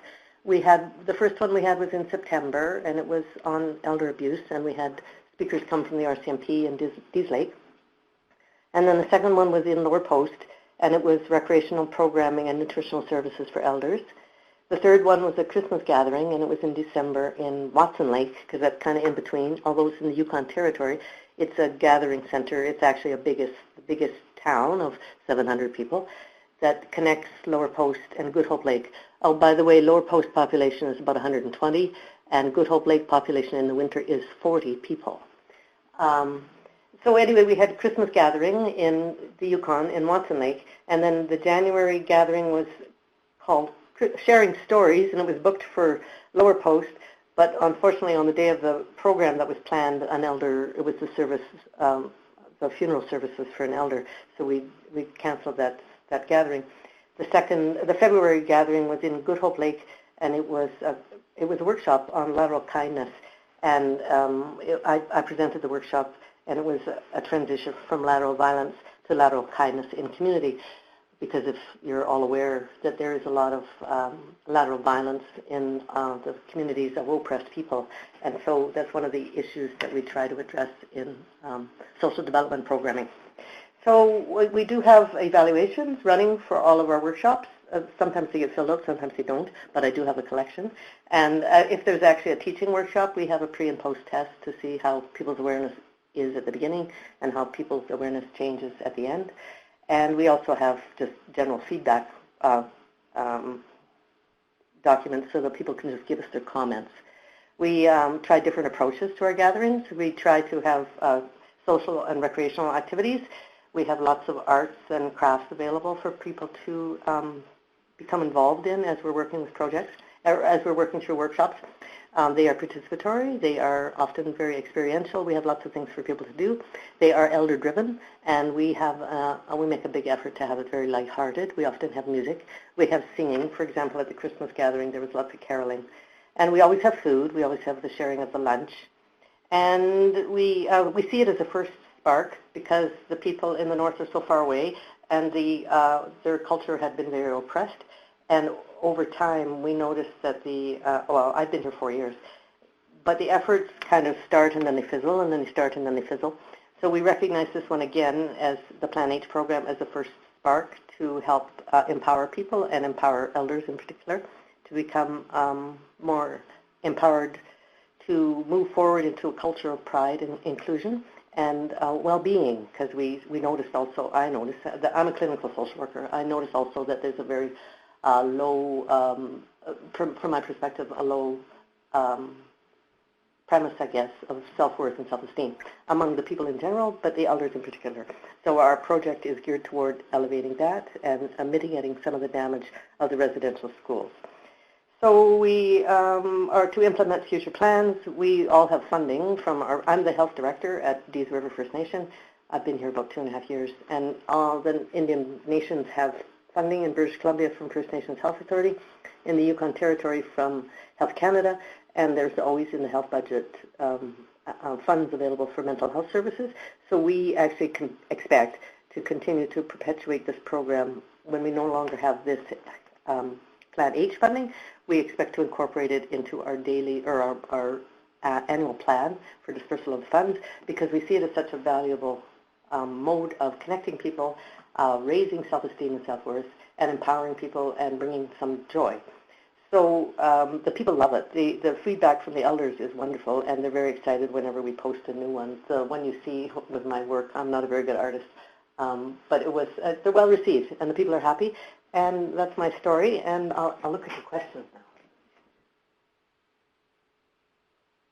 [SPEAKER 8] The first one we had was in September, and it was on elder abuse, and we had speakers come from the RCMP and Dease Lake. And then the second one was in Lower Post, and it was recreational programming and nutritional services for elders. The third one was a Christmas gathering, and it was in December in Watson Lake, because that's kind of in between. Although it's in the Yukon Territory, it's a gathering center. It's actually the biggest town of 700 people that connects Lower Post and Good Hope Lake. Oh, by the way, Lower Post population is about 120, and Good Hope Lake population in the winter is 40 people. So anyway, we had a Christmas gathering in the Yukon in Watson Lake, and then the January gathering was called Sharing Stories, and it was booked for Lower Post, but unfortunately on the day of the program that was planned, it was the service, the funeral services for an elder, so we canceled that gathering. The February gathering was in Good Hope Lake, and it was a workshop on lateral kindness, and I presented the workshop, and it was a transition from lateral violence to lateral kindness in community, because if you're all aware that there is a lot of lateral violence in the communities of oppressed people, and so that's one of the issues that we try to address in social development programming. So we do have evaluations running for all of our workshops. Sometimes they get filled out, sometimes they don't, but I do have a collection. And if there's actually a teaching workshop, we have a pre and post test to see how people's awareness is at the beginning and how people's awareness changes at the end. And we also have just general feedback documents so that people can just give us their comments. We try different approaches to our gatherings. We try to have social and recreational activities. We have lots of arts and crafts available for people to become involved in as we're working with projects. as we're working through workshops. They are participatory. They are often very experiential. We have lots of things for people to do. They are elder-driven, and we make a big effort to have it very lighthearted. We often have music. We have singing. For example, at the Christmas gathering, there was lots of caroling. And we always have food. We always have the sharing of the lunch. And we see it as a first spark because the people in the north are so far away, and their culture had been very oppressed. And over time, we noticed that I've been here 4 years, but the efforts kind of start and then they fizzle, and then they start and then they fizzle. So we recognize this one again as the PlanH program as a first spark to help empower people and empower elders in particular to become more empowered to move forward into a culture of pride and inclusion and well-being, because I noticed that I'm a clinical social worker. I noticed also that there's a very low, from my perspective, a low premise, I guess, of self-worth and self-esteem among the people in general, but the elders in particular. So our project is geared toward elevating that and mitigating some of the damage of the residential schools. So we are to implement future plans. We all have funding from I'm the health director at Dease River First Nation. I've been here about 2.5 years, and all the Indian nations have funding in British Columbia from First Nations Health Authority, in the Yukon Territory from Health Canada, and there's always in the health budget funds available for mental health services. So we actually can expect to continue to perpetuate this program when we no longer have this PlanH funding. We expect to incorporate it into our daily or our annual plan for dispersal of funds, because we see it as such a valuable mode of connecting people, raising self-esteem and self-worth, and empowering people and bringing some joy. So the people love it. The feedback from the elders is wonderful, and they're very excited whenever we post a new one. The one you see with my work, I'm not a very good artist, but they're well received, and the people are happy. And that's my story, and I'll look at your questions now.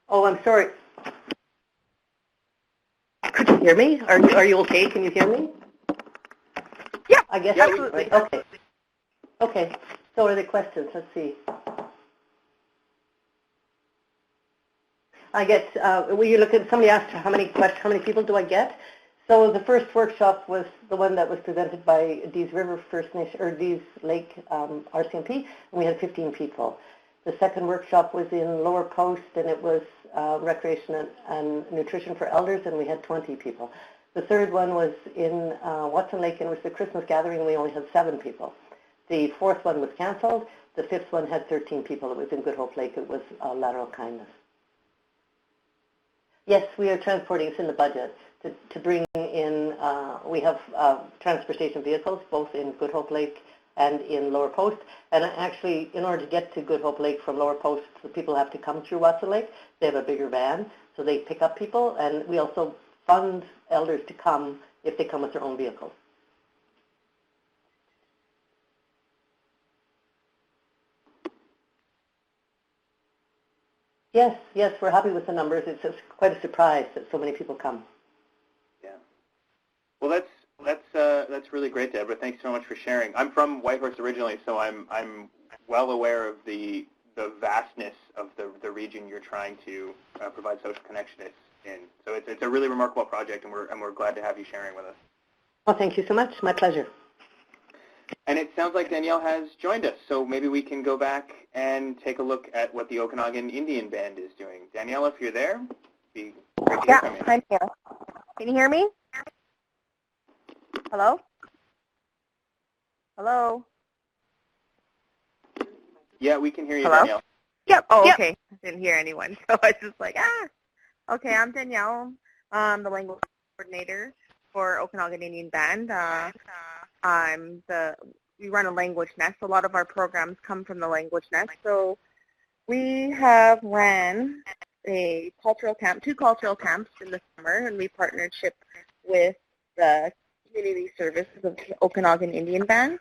[SPEAKER 8] Oh, I'm sorry. Could you hear me? Are you okay? Can you hear me?
[SPEAKER 7] Yeah,
[SPEAKER 8] I guess
[SPEAKER 7] absolutely.
[SPEAKER 8] Okay. Okay. So what are the questions? Let's see. I get. You look at somebody asked how many people do I get? So the first workshop was the one that was presented by Dease River First Nation, or Dease Lake RCMP, and we had 15 people. The second workshop was in Lower Post, and it was recreation and nutrition for elders, and we had 20 people. The third one was in Watson Lake, and it was the Christmas gathering, and we only had 7 people. The fourth one was canceled. The fifth one had 13 people. It was in Good Hope Lake. It was Lateral Kindness. Yes, we are transporting. It's in the budget to bring in. We have transportation vehicles both in Good Hope Lake and in Lower Post. And actually, in order to get to Good Hope Lake from Lower Post, the people have to come through Watson Lake. They have a bigger van, so they pick up people. And we also fund elders to come if they come with their own vehicles. Yes, we're happy with the numbers. It's just quite a surprise that so many people come.
[SPEAKER 2] Yeah. Well, that's really great, Deborah. Thanks so much for sharing. I'm from Whitehorse originally, so I'm well aware of the vastness of the region you're trying to provide social connectedness in. So it's a really remarkable project, and we're glad to have you sharing with us.
[SPEAKER 8] Well, thank you so much. My pleasure.
[SPEAKER 2] And it sounds like Danielle has joined us, so maybe we can go back and take a look at what the Okanagan Indian Band is doing. Danielle, if you're there, it'd be great to hear from you.
[SPEAKER 7] I'm here. Can you hear me? Hello? Hello?
[SPEAKER 2] Yeah, we can hear you,
[SPEAKER 7] Hello?
[SPEAKER 2] Danielle.
[SPEAKER 7] Yep. Oh, yep. Okay. I didn't hear anyone, so I was just like, Okay, I'm Danielle. I'm the language coordinator for Okanagan Indian Band. We run a language nest. A lot of our programs come from the language nest. So we have ran two cultural camps in the summer, and we partnership with the community services of the Okanagan Indian Band.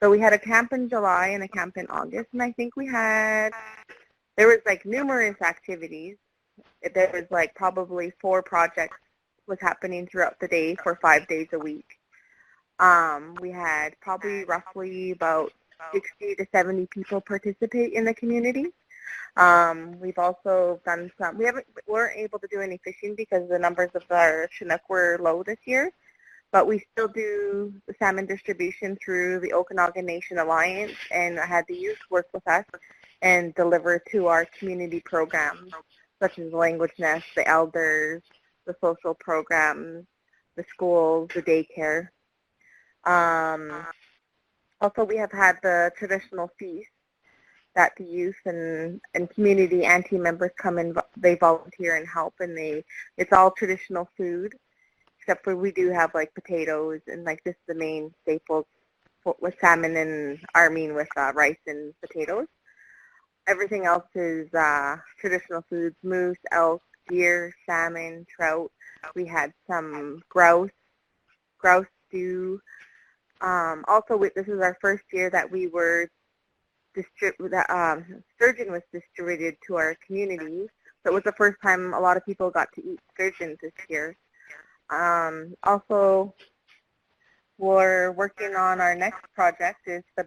[SPEAKER 7] So we had a camp in July and a camp in August, and I think there was like numerous activities. There was like probably 4 projects was happening throughout the day for 5 days a week. We had probably roughly about 60 to 70 people participate in the community. We've also done some, weren't able to do any fishing because the numbers of our Chinook were low this year, but we still do the salmon distribution through the Okanagan Nation Alliance, and I had the youth work with us and deliver to our community programs, such as Language-ness, the elders, the social programs, the schools, the daycare. Also, we have had the traditional feast that the youth and community auntie members come and they volunteer and help, and it's all traditional food, except for we do have like potatoes, and like this is the main staples with salmon and armine with rice and potatoes. Everything else is traditional foods: moose, elk, deer, salmon, trout. We had some grouse stew. Also, this is our first year that we were sturgeon was distributed to our community. So it was the first time a lot of people got to eat sturgeon this year. Also, we're working on our next project is the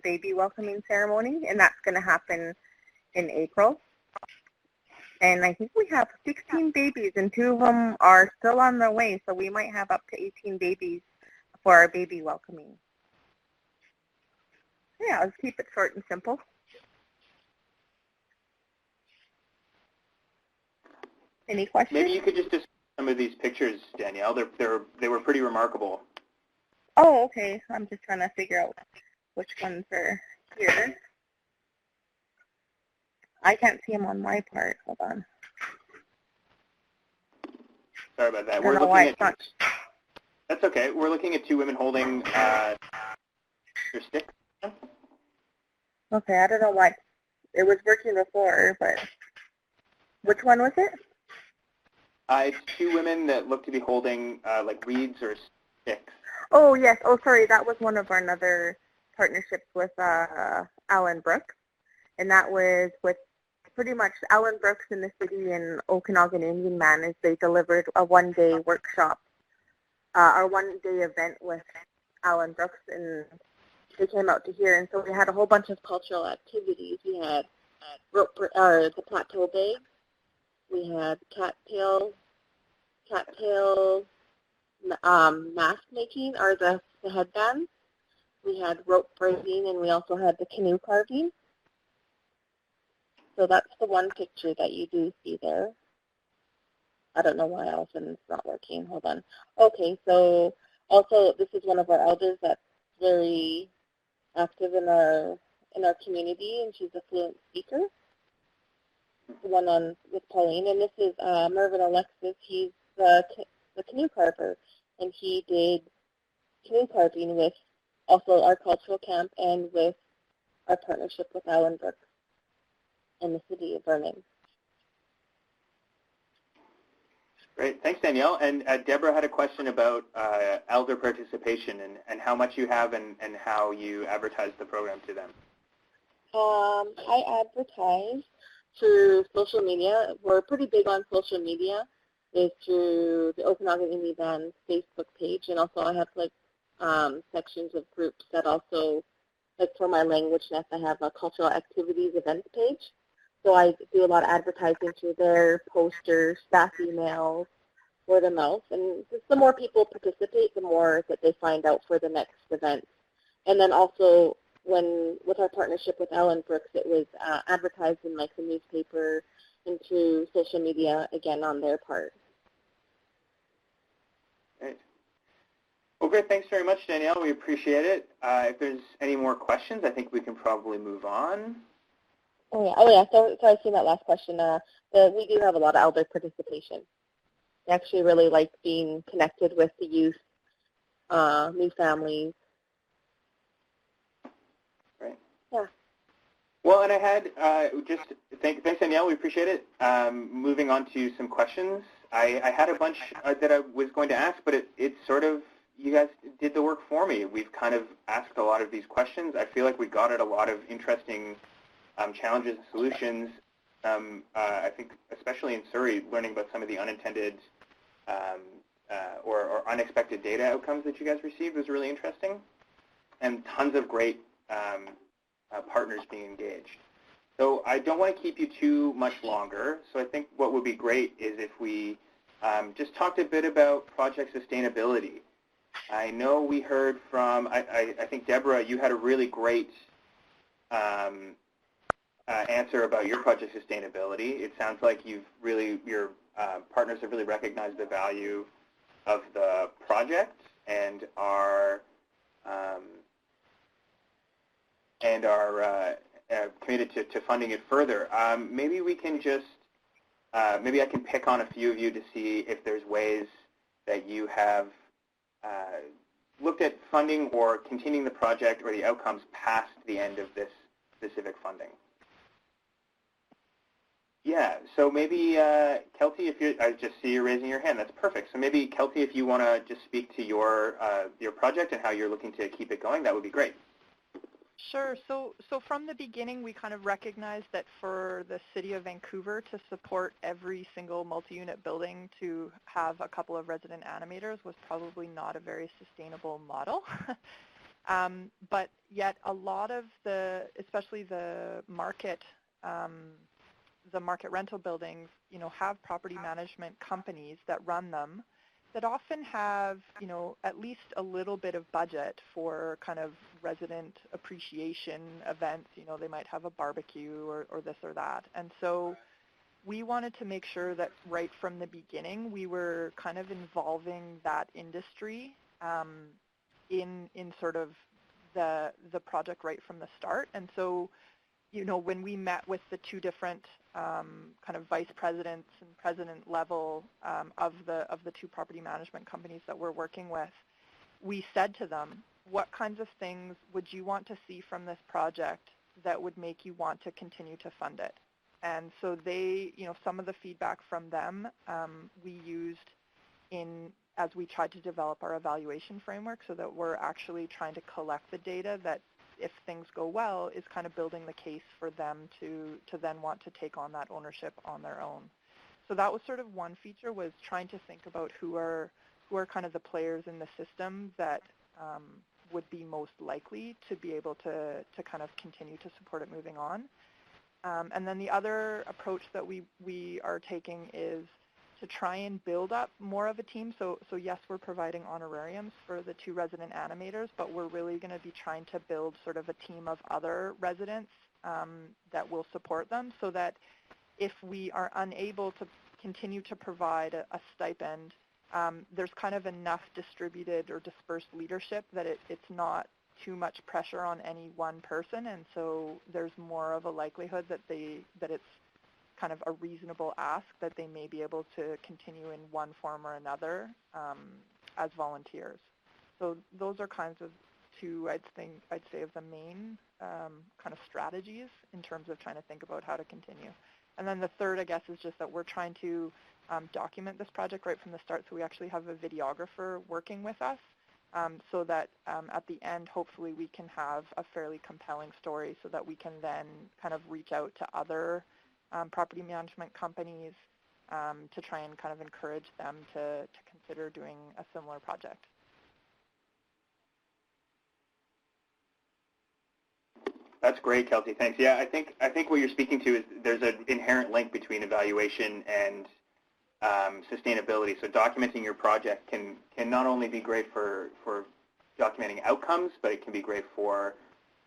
[SPEAKER 7] baby welcoming ceremony, and that's going to happen in April. And I think we have 16 babies, and 2 of them are still on their way, so we might have up to 18 babies for our baby welcoming. Yeah, let's keep it short and simple. Any questions?
[SPEAKER 2] Maybe you could just describe some of these pictures, Danielle. They were pretty remarkable.
[SPEAKER 7] Oh, okay. I'm just trying to figure out which ones are here. I can't see them on my part. Hold on.
[SPEAKER 2] Sorry about that.
[SPEAKER 7] I don't know why it's not.
[SPEAKER 2] That's okay. We're looking at 2 women holding their sticks.
[SPEAKER 7] Okay, I don't know why. It was working before, but which one was it?
[SPEAKER 2] It's 2 women that look to be holding like reeds or sticks.
[SPEAKER 7] Oh, yes. Oh, sorry. That was one of our another partnerships with Alan Brooks. And that was with pretty much Alan Brooks in the city and Okanagan Indian Man, as they delivered a one-day workshop, our one-day event with Alan Brooks, and they came out to here. And so we had a whole bunch of cultural activities. We had the plateau bag. We had cattail mask making, or the headbands. We had rope braiding, and we also had the canoe carving. So that's the one picture that you do see there. I don't know why else and it's not working. Hold on. Okay, so also this is one of our elders that's very active in our community, and she's a fluent speaker. The one on with Pauline, and this is Mervyn Alexis. He's the canoe carver, and he did canoe carving with also our cultural camp and with our partnership with Alan Brooks in the city of Vernon.
[SPEAKER 2] Great. Thanks, Danielle. And Deborah had a question about elder participation and how much you have and how you advertise the program to them.
[SPEAKER 7] I advertise through social media. We're pretty big on social media. Is through the Okanagan Indian Band Facebook page, and also I have like sections of groups that also, like for my Language-ness, I have a cultural activities events page. So I do a lot of advertising through there, posters, staff emails, word of mouth, and just the more people participate, the more that they find out for the next event. And then also, with our partnership with Alan Brooks, it was advertised in like the newspaper and through social media, again, on their part.
[SPEAKER 2] Great. Well, great. Thanks very much, Danielle. We appreciate it. If there's any more questions, I think we can probably move on.
[SPEAKER 7] Oh yeah. So I seen that last question. We do have a lot of elder participation. They actually really like being connected with the youth, new families.
[SPEAKER 2] Great.
[SPEAKER 7] Yeah.
[SPEAKER 2] Well, and I had thanks, Danielle. We appreciate it. Moving on to some questions. I had a bunch that I was going to ask, but it sort of, you guys did the work for me. We've kind of asked a lot of these questions. I feel like we got at a lot of interesting challenges and solutions. I think especially in Surrey, learning about some of the unintended or unexpected data outcomes that you guys received was really interesting. And tons of great partners being engaged. So I don't want to keep you too much longer. So I think what would be great is if we just talked a bit about project sustainability. I know we heard from, I think, Deborah, you had a really great answer about your project sustainability. It sounds like your partners have really recognized the value of the project and are committed to funding it further. Maybe we can just, maybe I can pick on a few of you to see if there's ways that you have looked at funding or continuing the project or the outcomes past the end of this specific funding. Yeah, so maybe Kelty, if you, I just see you raising your hand. That's perfect. So maybe Kelty, if you want to just speak to your project and how you're looking to keep it going, that would be great.
[SPEAKER 4] Sure. So from the beginning, we kind of recognized that for the City of Vancouver to support every single multi-unit building to have a couple of resident animators was probably not a very sustainable model. But yet a lot of especially the market rental buildings, have property management companies that run them that often have, at least a little bit of budget for kind of resident appreciation events. They might have a barbecue or this or that. And so we wanted to make sure that right from the beginning, we were kind of involving that industry in sort of the project right from the start. And so, when we met with the two different kind of vice presidents and president level of the two property management companies that we're working with, we said to them, what kinds of things would you want to see from this project that would make you want to continue to fund it? And so they, some of the feedback from them we used as we tried to develop our evaluation framework, so that we're actually trying to collect the data that, if things go well, is kind of building the case for them to then want to take on that ownership on their own. So that was sort of one feature, was trying to think about who are kind of the players in the system that would be most likely to be able to kind of continue to support it moving on. And then the other approach that we are taking is to try and build up more of a team. So yes, we're providing honorariums for the two resident animators, but we're really going to be trying to build sort of a team of other residents that will support them, so that if we are unable to continue to provide a stipend, there's kind of enough distributed or dispersed leadership that it's not too much pressure on any one person, and so there's more of a likelihood that it's kind of a reasonable ask that they may be able to continue in one form or another as volunteers. So those are kinds of two, I'd say, of the main kind of strategies in terms of trying to think about how to continue. And then the third, I guess, is just that we're trying to document this project right from the start. So we actually have a videographer working with us so that at the end, hopefully, we can have a fairly compelling story so that we can then kind of reach out to other property management companies to try and kind of encourage them to consider doing a similar project.
[SPEAKER 2] That's great, Kelty. Thanks. Yeah, I think what you're speaking to is there's an inherent link between evaluation and sustainability. So documenting your project can not only be great for documenting outcomes, but it can be great for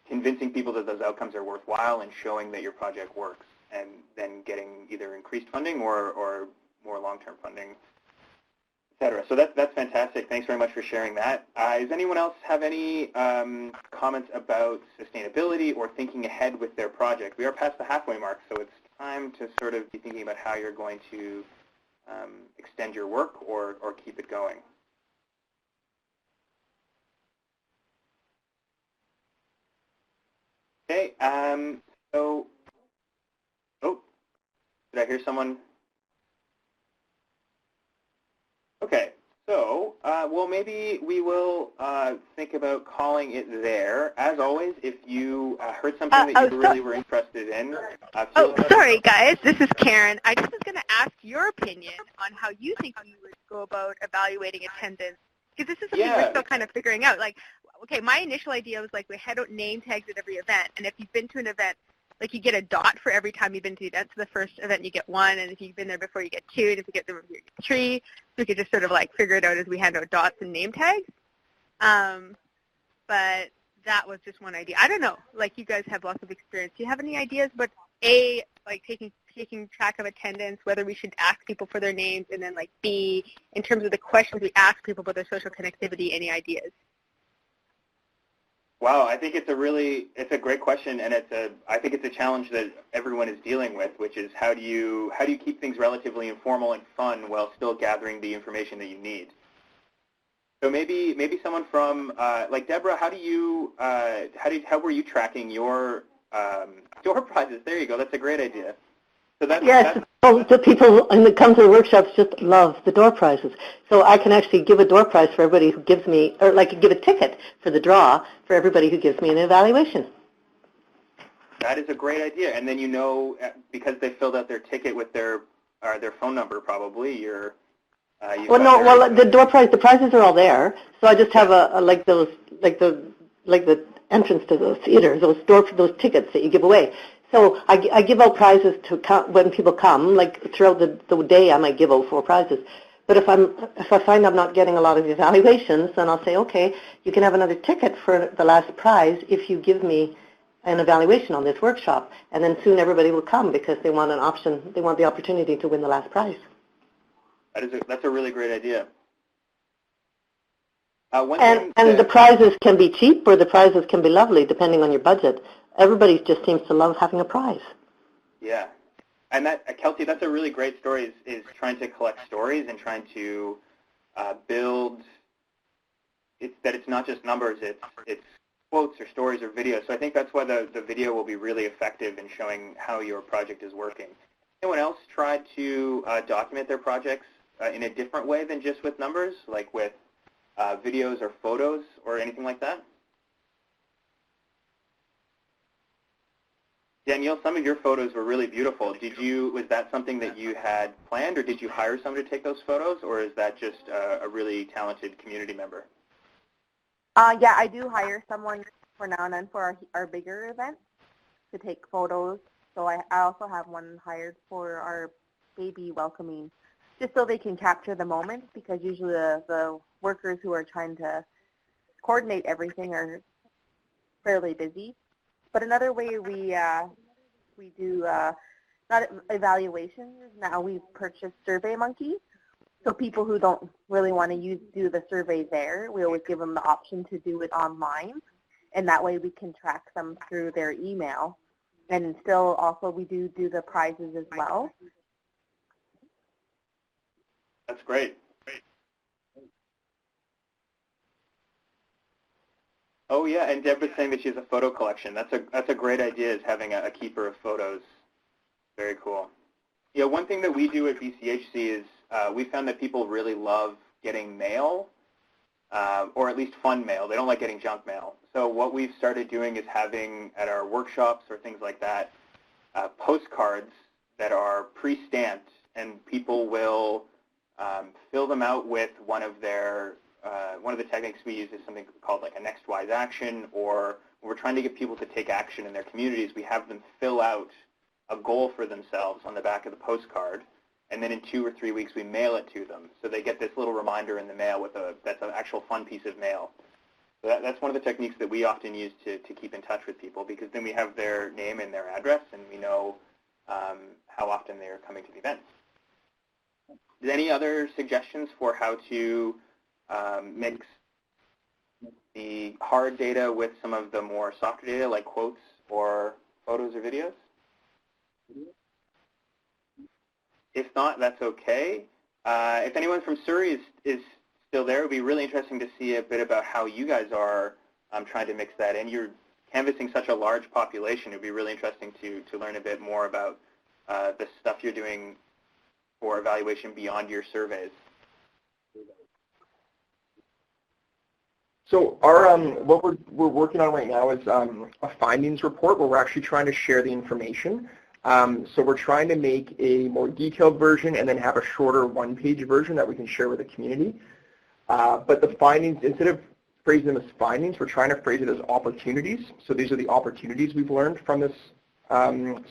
[SPEAKER 2] convincing people that those outcomes are worthwhile and showing that your project works, and then getting either increased funding or more long-term funding, et cetera. So that's fantastic. Thanks very much for sharing that. Does anyone else have any comments about sustainability or thinking ahead with their project? We are past the halfway mark, so it's time to sort of be thinking about how you're going to extend your work or keep it going. Okay, so, did I hear someone? Okay, so, well, maybe we will think about calling it there. As always, if you heard something that you really were interested in.
[SPEAKER 7] Sorry, guys. This is Karen. I just was going to ask your opinion on how you think you would go about evaluating attendance, because this is something we're still kind of figuring out. Like, okay, my initial idea was like we hand out name tags at every event, and if you've been to an event, like you get a dot for every time you've been to the event. So the first event you get 1, and if you've been there before you get 2, and if you get there before you get 3. So we could just sort of like figure it out as we hand out dots and name tags. But that was just one idea. I don't know, like you guys have lots of experience. Do you have any ideas about A, like taking track of attendance, whether we should ask people for their names, and then like B, in terms of the questions we ask people about their social connectivity, any ideas?
[SPEAKER 2] Wow, I think it's a great question, and I think it's a challenge that everyone is dealing with, which is how do you keep things relatively informal and fun while still gathering the information that you need. So maybe someone from like Deborah, how were you tracking your door prizes? There you go. That's a great idea. So
[SPEAKER 8] the people that come to the workshops just love the door prizes. So I can actually give a door prize for everybody who gives me, or like give a ticket for the draw for everybody who gives me an evaluation.
[SPEAKER 2] That is a great idea. And then because they filled out their ticket with their phone number, probably the
[SPEAKER 8] the prizes are all there. So I just have the entrance to the theater, those tickets that you give away. So I give out prizes when people come. Like throughout the day, I might give out 4 prizes. But if I find I'm not getting a lot of evaluations, then I'll say, okay, you can have another ticket for the last prize if you give me an evaluation on this workshop. And then soon everybody will come because they want an option. They want the opportunity to win the last prize.
[SPEAKER 2] That's a really great idea.
[SPEAKER 8] And the prizes can be cheap or the prizes can be lovely, depending on your budget. Everybody just seems to love having a prize.
[SPEAKER 2] Yeah. And Kelsey, that's a really great story, is trying to collect stories and trying to build, that it's not just numbers, it's quotes or stories or videos. So I think that's why the video will be really effective in showing how your project is working. Anyone else try to document their projects in a different way than just with numbers, like with videos or photos or anything like that? Danielle, some of your photos were really beautiful. Was that something that you had planned, or did you hire someone to take those photos, or is that just a really talented community member?
[SPEAKER 9] Yeah, I do hire someone for now and then for our bigger events to take photos. So I also have one hired for our baby welcoming, just so they can capture the moment, because usually the workers who are trying to coordinate everything are fairly busy. But another way we do not evaluations, now we've purchased SurveyMonkey. So people who don't really want to do the survey there, we always give them the option to do it online. And that way we can track them through their email. And still also we do the prizes as well.
[SPEAKER 2] That's great. Oh yeah, and Deborah's saying that she has a photo collection. That's a great idea, is having a keeper of photos. Very cool. Yeah, one thing that we do at BCHC is we found that people really love getting mail, or at least fun mail. They don't like getting junk mail. So what we've started doing is having at our workshops or things like that, postcards that are pre-stamped, and people will fill them out with one of the techniques we use is something called like a next wise action, or when we're trying to get people to take action in their communities, we have them fill out a goal for themselves on the back of the postcard, and then in 2 or 3 weeks we mail it to them. So they get this little reminder in the mail that's an actual fun piece of mail. So that's one of the techniques that we often use to keep in touch with people, because then we have their name and their address, and we know how often they are coming to the events. Any other suggestions for how to mix the hard data with some of the more softer data, like quotes or photos or videos? If not, that's okay. If anyone from Surrey is still there, it would be really interesting to see a bit about how you guys are trying to mix that in. You're canvassing such a large population. It would be really interesting to learn a bit more about the stuff you're doing for evaluation beyond your surveys.
[SPEAKER 6] So our what we're working on right now is a findings report where we're actually trying to share the information. So we're trying to make a more detailed version and then have a shorter one-page version that we can share with the community. But the findings, instead of phrase them as findings. We're trying to phrase it as opportunities. So these are the opportunities we've learned from this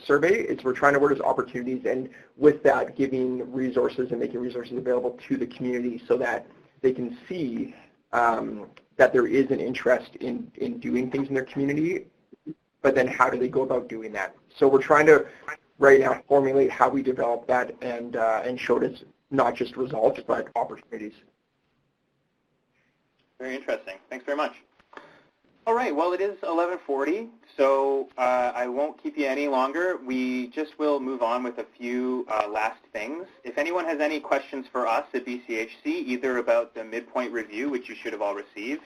[SPEAKER 6] survey. We're trying to word as opportunities, and with that, giving resources and making resources available to the community so that they can see that there is an interest in doing things in their community, but then how do they go about doing that? So we're trying to right now formulate how we develop that and show it as not just results, but opportunities.
[SPEAKER 2] Very interesting. Thanks very much. All right, well, it is 11:40, so I won't keep you any longer. We just will move on with a few last things. If anyone has any questions for us at BCHC, either about the midpoint review, which you should have all received,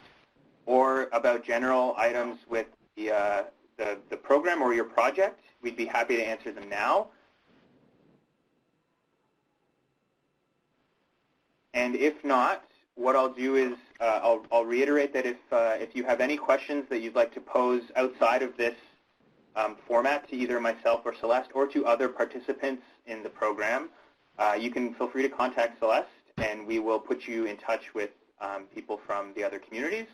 [SPEAKER 2] or about general items with the program or your project, we'd be happy to answer them now. And if not, what I'll do is I'll reiterate that if you have any questions that you'd like to pose outside of this format to either myself or Celeste or to other participants in the program, you can feel free to contact Celeste, and we will put you in touch with people from the other communities.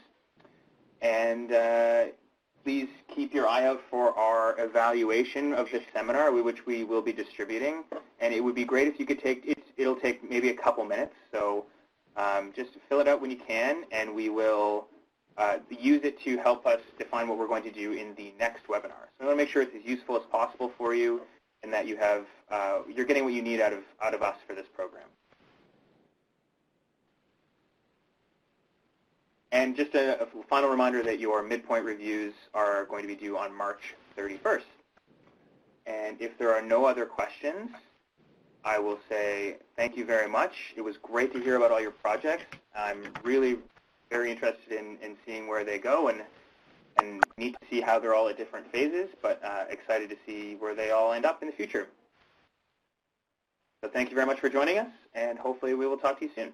[SPEAKER 2] And please keep your eye out for our evaluation of this seminar, which we will be distributing. And it would be great if you could it'll take maybe a couple minutes. So just fill it out when you can, and we will use it to help us define what we're going to do in the next webinar. So we want to make sure it's as useful as possible for you, and that you have you're getting what you need out of us for this program. And just a final reminder that your midpoint reviews are going to be due on March 31st. And if there are no other questions, I will say thank you very much. It was great to hear about all your projects. I'm really very interested in seeing where they go, and neat to see how they're all at different phases, but excited to see where they all end up in the future. So thank you very much for joining us, and hopefully we will talk to you soon.